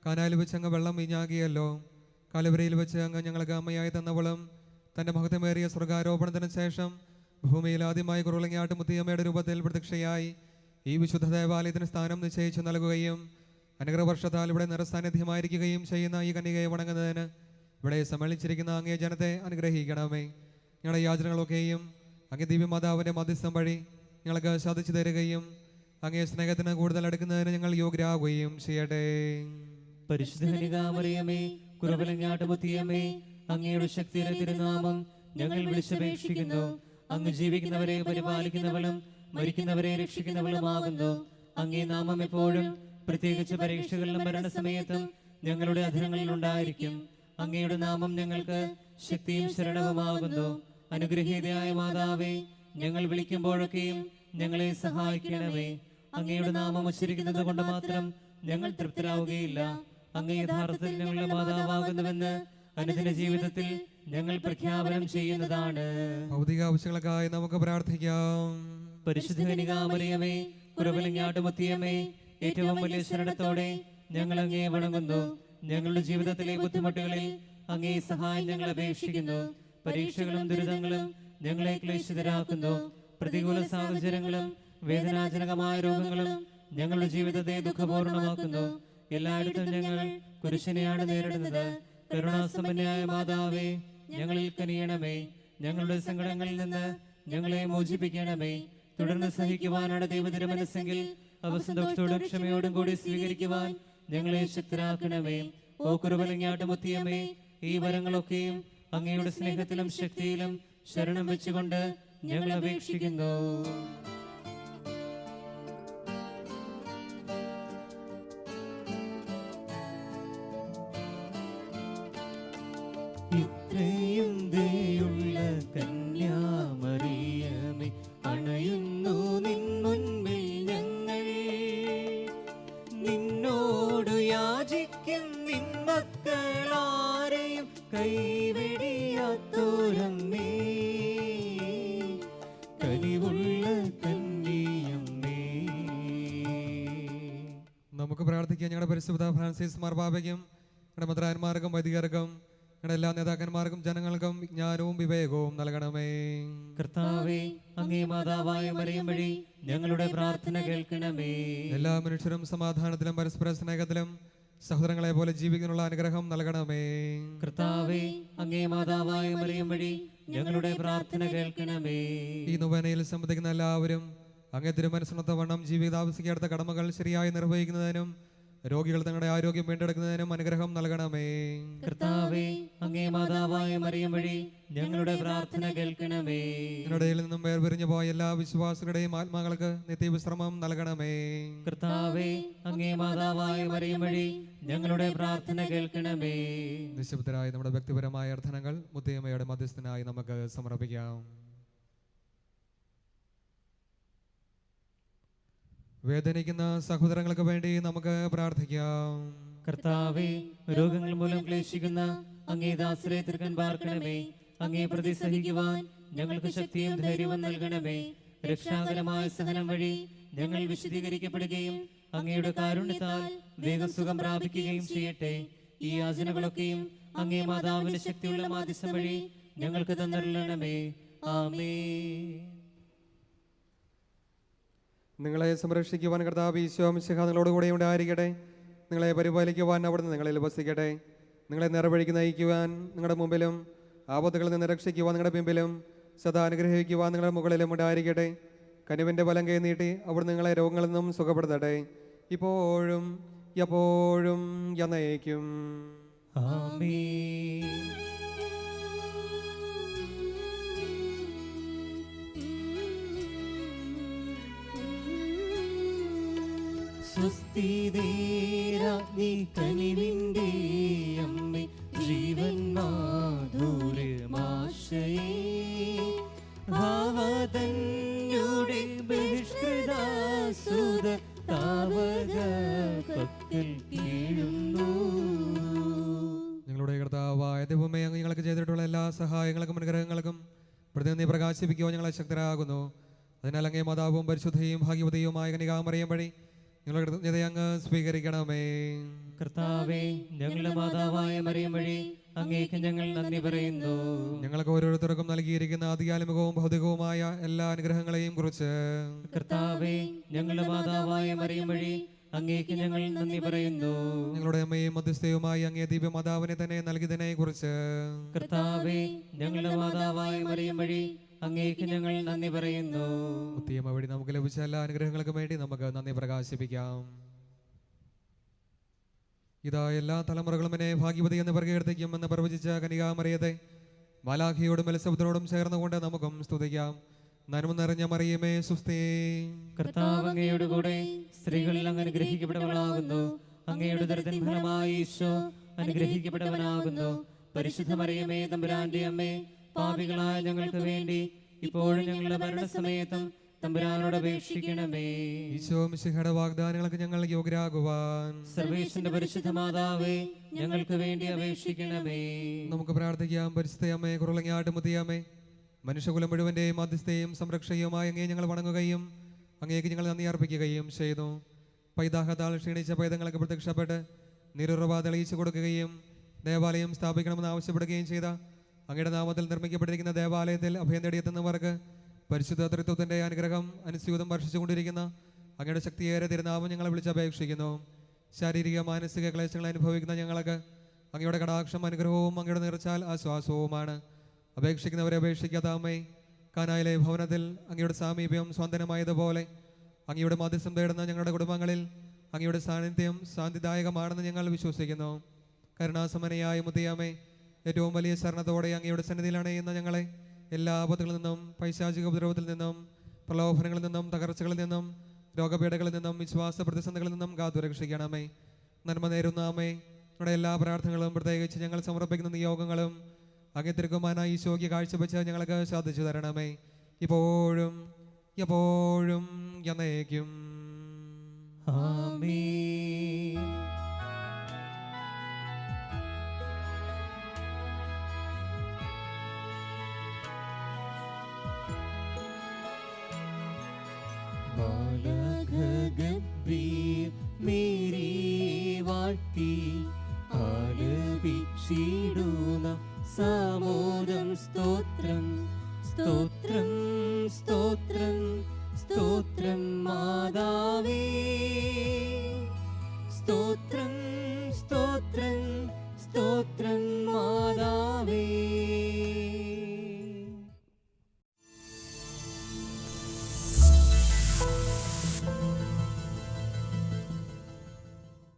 കാനാലിൽ വെച്ച് അങ്ങ് വെള്ളം വീഞ്ഞാകിയല്ലോ. കാലുവരയിൽ വെച്ച് അങ്ങ് ഞങ്ങൾക്ക് അമ്മയായി തന്നവളും തന്റെ മഹത്വമേറിയ സ്വർഗാരോപണത്തിന് ശേഷം ഭൂമിയിൽ ആദ്യമായി കുറുളങ്ങാട്ട് മുത്തിയമ്മയുടെ രൂപത്തിൽ പ്രത്യക്ഷയായി ഈ വിശുദ്ധ ദേവാലയത്തിന് സ്ഥാനം നിശ്ചയിച്ചു നൽകുകയും അനുഗ്രഹവർഷത്താൽ ഇവിടെ നിറസാന്നിധ്യമായിരിക്കുകയും ചെയ്യുന്ന ഈ കന്യകയെ വണങ്ങുന്നതിന് ഇവിടെ സമ്മേളിച്ചിരിക്കുന്ന അങ്ങേ ജനത്തെ അനുഗ്രഹിക്കണമേ. ഞങ്ങളുടെ യാചനകളൊക്കെയും അങ്ങേ ദിവ്യമാതാവിന്റെ മധ്യസ്ഥം വഴി ഞങ്ങൾക്ക് സാധിച്ചു തരികയും അങ്ങേ സ്നേഹത്തിന് കൂടുതൽ അടുക്കുന്നതിന് ഞങ്ങൾ യോഗ്യരാകുകയും ചെയ്യട്ടെ. പരിശുദ്ധ കന്യകാമറിയമേ, കുറവിലങ്ങാട്ട് മുത്തിയമ്മേ, അങ്ങയുടെ ശക്തിയുടെ തിരുനാമം ഞങ്ങൾ വിളിച്ചപേക്ഷിക്കുന്നു. അങ്ങ് ജീവിക്കുന്നവരെ പരിപാലിക്കുന്നവളും മരിക്കുന്നവരെ രക്ഷിക്കുന്നവളുമാകുന്നു. അങ്ങേ നാമം എപ്പോഴും, പ്രത്യേകിച്ച് പരീക്ഷകളിലും മരണസമയത്തും ഞങ്ങളുടെ അധരങ്ങളിൽ ഉണ്ടായിരിക്കും. അങ്ങയുടെ നാമം ഞങ്ങൾക്ക് ശക്തിയും ശരണവുമാകുന്നു. അനുഗ്രഹീതയായ മാതാവേ, ഞങ്ങൾ വിളിക്കുമ്പോഴൊക്കെയും ഞങ്ങളെ സഹായിക്കണമേ. അങ്ങയുടെ നാമം ഉച്ചരിക്കുന്നത് കൊണ്ട് മാത്രം ഞങ്ങൾ തൃപ്തരാവുകയില്ല. അങ്ങ് യഥാർത്ഥത്തിൽ ഞങ്ങളുടെ മാതാവാകുന്നുവെന്ന് അനുദിന ജീവിതത്തിൽ ഞങ്ങൾ പ്രഖ്യാപനം ചെയ്യുന്നതാണ്. ഭൗതിക ആവശ്യങ്ങൾക്കായി നമുക്ക് പ്രാർത്ഥിക്കാം. പരിശുദ്ധ കന്യകാമറിയമേ, കുറവിലങ്ങാട്ട് മുത്തിയമ്മേ, ഏറ്റവും വലിയ ശരണത്തോടെ ഞങ്ങൾ അങ്ങേ വണങ്ങുന്നു. ഞങ്ങളുടെ ജീവിതത്തിലെ ബുദ്ധിമുട്ടുകളിൽ അങ്ങേ സഹായം ഞങ്ങൾ അപേക്ഷിക്കുന്നു. പരീക്ഷകളും ദുരിതങ്ങളും ഞങ്ങളെ ക്ലേശിതരാക്കുന്നു. പ്രതികൂല സാഹചര്യങ്ങളും വേദനാജനകമായ രോഗങ്ങളും ഞങ്ങളുടെ ജീവിതത്തെ ദുഃഖപൂർണമാക്കുന്നു. എല്ലായിടത്തും ഞങ്ങൾ കുരിശിനെയാണ് നേരിടുന്നത്. കരുണാസമ്പന്നയായ മാതാവേ, ഞങ്ങളിൽ കനിയണമേ. ഞങ്ങളുടെ സങ്കടങ്ങളിൽ നിന്ന് ഞങ്ങളെ മോചിപ്പിക്കണമേ. തുടർന്ന് സഹിക്കുവാനാണ് ദൈവത്തിന്റെ മനസ്സെങ്കിൽ അവ സന്തോഷത്തോടും ക്ഷമയോടും കൂടി സ്വീകരിക്കുവാൻ ഞങ്ങളെ ശക്തരാക്കണമേ. ഓ കുറുവലങ്ങാട്ട് മുത്തിയമ്മേ, ഈ വരങ്ങളൊക്കെയും അങ്ങയുടെ സ്നേഹത്തിലും ശക്തിയിലും ശരണം വെച്ചുകൊണ്ട് ഞങ്ങൾ അപേക്ഷിക്കുന്നു. ഇത്രയും ദയുള്ള കന്യാമറിയമേ, അണയുന്നു നിൻ മുൻപിൽ ഞങ്ങൾ. നിന്നോടു യാചിക്കും നിൻ മക്കളാരെയും കൈവെടിയാത്തോരമ്മേ, കനിവുള്ള കന്യയമ്മേ. നമുക്ക് പ്രാർത്ഥിക്കാം. ഞങ്ങളുടെ പരിശുദ്ധ ഫ്രാൻസിസ് മാർപ്പാപ്പയ്ക്കും ഞങ്ങളുടെ മദ്രാന്മാർക്കും വൈദികർക്കും ഞങ്ങളുടെ എല്ലാ നേതാക്കന്മാർക്കും ജനങ്ങൾക്കും വിജ്ഞാനവും വിവേകവും നൽകണമേ. കർത്താവേ, അങ്ങേ മാതാവായ മറിയം വഴി ഞങ്ങളുടെ പ്രാർത്ഥന കേൾക്കണമേ. എല്ലാ മനുഷ്യരും സമാധാനത്തിലും പരസ്പര സ്നേഹത്തിലും സഹോദരങ്ങളെ പോലെ ജീവിക്കാനുള്ള അനുഗ്രഹം നൽകണമേ. കർത്താവേ, അങ്ങേ മാതാവായ മറിയം വഴി ഞങ്ങളുടെ പ്രാർത്ഥന കേൾക്കണമേ. ഈ നൊവേനയിൽ സംബന്ധിക്കുന്ന എല്ലാവരും അങ്ങേ തിരുമനസ്സിനൊത്തവണ്ണം ജീവിതാവസ്ഥയ്ക്കടുത്ത കടമകൾ ശരിയായി നിർവഹിക്കുന്നതിനും രോഗികൾ തങ്ങളുടെ ആരോഗ്യം വീണ്ടെടുക്കുന്നതിനും അനുഗ്രഹം നൽകണമേ. കർത്താവേ, അങ്ങേ മാതാവായ മറിയം വഴി ഞങ്ങളുടെ പ്രാർത്ഥന കേൾക്കണമേ. ഇതിനിടയിൽ നിന്നും വേർപിരിഞ്ഞു പോയ എല്ലാ വിശ്വാസികളുടെയും ആത്മാക്കൾക്ക് നിത്യവിശ്രമം നൽകണമേ. കർത്താവേ, അങ്ങേ മാതാവായ മറിയം വഴി ഞങ്ങളുടെ പ്രാർത്ഥന കേൾക്കണമേ. നിശബ്ദരായ നമ്മുടെ വ്യക്തിപരമായ അർത്ഥനകൾ മുത്തിയമ്മയുടെ മധ്യസ്ഥനായി നമുക്ക് സമർപ്പിക്കാം. വേദനിക്കുന്ന സഹോദരങ്ങൾക്ക് വേണ്ടി നമുക്ക് പ്രാർത്ഥിക്കാം. കർത്താവേ, രോഗങ്ങൾ മൂലം ക്ലേശിക്കുന്ന അങ്ങേ ദാസരെ തീർക്കാൻ പാർക്കണമേ. അങ്ങേ പ്രതി സഹിക്കുവാൻ ഞങ്ങൾക്ക് ശക്തിയും ധൈര്യവും നൽകണമേ. രക്ഷാകരമായ സഹനം വഴി ഞങ്ങൾ വിശദീകരിക്കപ്പെടുകയും അങ്ങയുടെ കാരുണ്യത്താൽ വേഗം സുഖം പ്രാപിക്കുകയും ചെയ്യട്ടെ. ഈ യാചനകളൊക്കെയും അങ്ങേ മാതാവിന്റെ ശക്തിയുള്ള മാധ്യസ്ഥം വഴി ഞങ്ങൾക്ക് തന്നരുളണമേ. ആമേൻ. നിങ്ങളെ സംരക്ഷിക്കുവാൻ കർത്താവ് ഈശോ മിശിഹാ നിങ്ങളോടുകൂടെ ഉണ്ടായിരിക്കട്ടെ. നിങ്ങളെ പരിപാലിക്കുവാൻ അവിടുന്ന് നിങ്ങളിൽ വസിക്കട്ടെ. നിങ്ങളെ നേർവഴിക്ക് നയിക്കുവാൻ നിങ്ങളുടെ മുമ്പിലും ആപത്തുകളിൽ നിന്ന് രക്ഷിക്കുവാൻ നിങ്ങളുടെ പിമ്പിലും സദാ അനുഗ്രഹിക്കുവാൻ നിങ്ങളുടെ മുകളിലും ഉണ്ടായിരിക്കട്ടെ. കനിവിൻ്റെ വലം കൈ നീട്ടി അവിടുന്ന് നിങ്ങളെ രോഗങ്ങളിൽ നിന്നും സുഖപ്പെടുത്തട്ടെ. ഇപ്പോഴും എപ്പോഴും എന്നേക്കും. ആമേൻ. സുസ്ഥിതേരാജ്ഞി കനിവിൻ്റെ അമ്മേ ജീവൻ മാധുര്യമാശയേ ഭാവതന്നുടെ ബഹിഷ്കൃതാസുത താവക പക്കൽ കീഴുന്നു. ഞങ്ങളുടെ കർത്താവായ ദൈവമേ, അങ്ങ് ഞങ്ങൾക്ക് ചെയ്തിട്ടുള്ള എല്ലാ സഹായങ്ങൾക്കും അനുഗ്രഹങ്ങൾക്കും പ്രതിനിധി പ്രകാശിപ്പിക്കുവാൻ ഞങ്ങളെ ശക്തരാകുന്നു. അതിനാൽ അങ്ങേ മാതാവും പരിശുദ്ധയും ഭാഗ്യവതിയുമായ കന്യകാമറിയം വഴി ഞങ്ങളുടെ കൃതജ്ഞത അങ്ങ് സ്വീകരിക്കണമേ. കർത്താവേ, ഞങ്ങളുടെ മാതാവായ മറിയം വഴി അങ്ങേക്ക് ഞങ്ങൾ നന്ദി പറയുന്നു. ഞങ്ങൾക്ക് ഓരോരുത്തർക്കും നൽകിയിരിക്കുന്ന ആധികാലികവും ഭൗതികവുമായ എല്ലാ അനുഗ്രഹങ്ങളെയും കുറിച്ച് കർത്താവേ, ഞങ്ങളുടെ മാതാവായ മറിയം വഴി അങ്ങേക്ക് ഞങ്ങൾ നന്ദി പറയുന്നു. ഞങ്ങളുടെ അമ്മയും മധ്യസ്ഥയുമായി അങ്ങേ ദിവ്യ മാതാവിനെ തന്നെ നൽകിയതിനെ കുറിച്ച് കർത്താവേ, ഞങ്ങളുടെ മാതാവായ മറിയം വഴി അങ്ങേക്ക് ഞങ്ങൾ നന്ദി പറയുന്നു. മുത്തിയമ്മ വഴി നമുക്ക് ലഭിച്ച എല്ലാ അനുഗ്രഹങ്ങൾക്കും വേണ്ടി നമുക്ക് നന്ദി പ്രകാശിപ്പിക്കാം. ഇതാ എല്ലാ തലമുറകളും എന്നെ ഭാഗ്യവതി എന്ന് പ്രകീർത്തിക്കുമെന്ന് പ്രവചിച്ച കനികാമറിയത്തെ മാലാഖിയോടും എലിസബത്തിനോടും ചേർന്നുകൊണ്ട് നമുക്കും സ്തുതിക്കാം. നന്മ നിറഞ്ഞ മറിയമേ സുസ്ഥി. കർത്താവ് അങ്ങയുടെ കൂടെ സ്ത്രീകളിൽ അങ്ങ് അനുഗ്രഹിക്കപ്പെട്ടവളാകുന്നു. അങ്ങയുടെ ഉദരത്തിൻ ഫലമായി ഈശോ അനുഗ്രഹിക്കപ്പെട്ടവനാകുന്നു. പരിശുദ്ധ മറിയമേ, തമ്പുരാന്റെ അമ്മേ, പാപികളായ ഞങ്ങൾക്ക് വേണ്ടി ഇപ്പോഴും ഞങ്ങളുടെ മരണസമയത്തും തമ്പുരാനോട് അപേക്ഷിക്കണമേ. ഈശോ മിശിഹായുടെ വാഗ്ദാനങ്ങൾക്ക് ഞങ്ങൾ യോഗ്യരാകുവാൻ സർവേശ്വരന്റെ പരിശുദ്ധ മാതാവേ, ഞങ്ങൾക്ക് വേണ്ടി അപേക്ഷിക്കണമേ. നമുക്ക് പ്രാർത്ഥിക്കാം. പരിശുദ്ധയമ്മേ, കുറുളങ്ങാട്ട് മുതിയമ്മേ, മനുഷ്യകുലം മുഴുവൻ്റെയും മധ്യസ്ഥയും സംരക്ഷയുമായി അങ്ങേ ഞങ്ങൾ വണങ്ങുകയും അങ്ങേക്ക് ഞങ്ങൾ നന്ദി അർപ്പിക്കുകയും ചെയ്തു. പൈതാഹത്താൽ ക്ഷീണിച്ച പൈതങ്ങൾക്ക് പ്രത്യക്ഷപ്പെട്ട് നിരുറവ തെളിയിച്ചു കൊടുക്കുകയും ദേവാലയം സ്ഥാപിക്കണമെന്ന് ആവശ്യപ്പെടുകയും ചെയ്ത അങ്ങയുടെ നാമത്തിൽ നിർമ്മിക്കപ്പെട്ടിരിക്കുന്ന ദേവാലയത്തിൽ അഭയം തേടിയെത്തുന്നവർക്ക് പരിശുദ്ധ തൃത്വത്തിൻ്റെ അനുഗ്രഹം അനുസ്യൂതം വർഷിച്ചുകൊണ്ടിരിക്കുന്ന അങ്ങയുടെ ശക്തിയേറെ തിരുനാമം ഞങ്ങളെ വിളിച്ചപേക്ഷിക്കുന്നു. ശാരീരിക മാനസിക ക്ലേശങ്ങൾ അനുഭവിക്കുന്ന ഞങ്ങൾക്ക് അങ്ങയുടെ കടാക്ഷം അനുഗ്രഹവും അങ്ങയുടെ നിറച്ചാൽ ആശ്വാസവുമാണ്. അപേക്ഷിക്കുന്നവരെ അപേക്ഷിക്കാത്ത അമ്മേ, കാനായിലെ ഭവനത്തിൽ അങ്ങയുടെ സാമീപ്യം സ്വാന്തനമായതുപോലെ അങ്ങയുടെ മധ്യസ്ഥം തേടുന്ന ഞങ്ങളുടെ കുടുംബങ്ങളിൽ അങ്ങയുടെ സാന്നിധ്യം ശാന്തിദായകമാണെന്ന് ഞങ്ങൾ വിശ്വസിക്കുന്നു. കരുണാസമനയായ മുതിയാമേ, ഏറ്റവും വലിയ ശരണത്തോടെ അങ്ങയുടെ സന്നിധിയിലാണ് ഇന്ന് ഞങ്ങളെ എല്ലാ ആപത്തുകളിൽ നിന്നും, പൈശാചിക ഉപദ്രവത്തിൽ നിന്നും, പ്രലോഭനങ്ങളിൽ നിന്നും, തകർച്ചകളിൽ നിന്നും, രോഗപീഠകളിൽ നിന്നും, വിശ്വാസ പ്രതിസന്ധികളിൽ നിന്നും കാത്തുരക്ഷിക്കണമേ. നന്മ നേരുന്ന അമ്മേ, നമ്മുടെ എല്ലാ പ്രാർത്ഥനകളും പ്രത്യേകിച്ച് ഞങ്ങൾ സമർപ്പിക്കുന്ന നിയോഗങ്ങളും അങ്ങേ തിരുക്കുമാനായി ഈശോയ്ക്ക് കാഴ്ചവെച്ച് ഞങ്ങൾക്ക് സാധിച്ചു തരണമേ, ഇപ്പോഴും എപ്പോഴും എന്നേക്കും. ആമേൻ. ഗബ്രീൽ മേരി വാഴ്ത്തി ആലപിച്ചിടുന്ന സാമോദം സ്തോത്രം സ്തോത്രം സ്തോത്രം സ്തോത്രം മാതാവേ സ്തോത്രം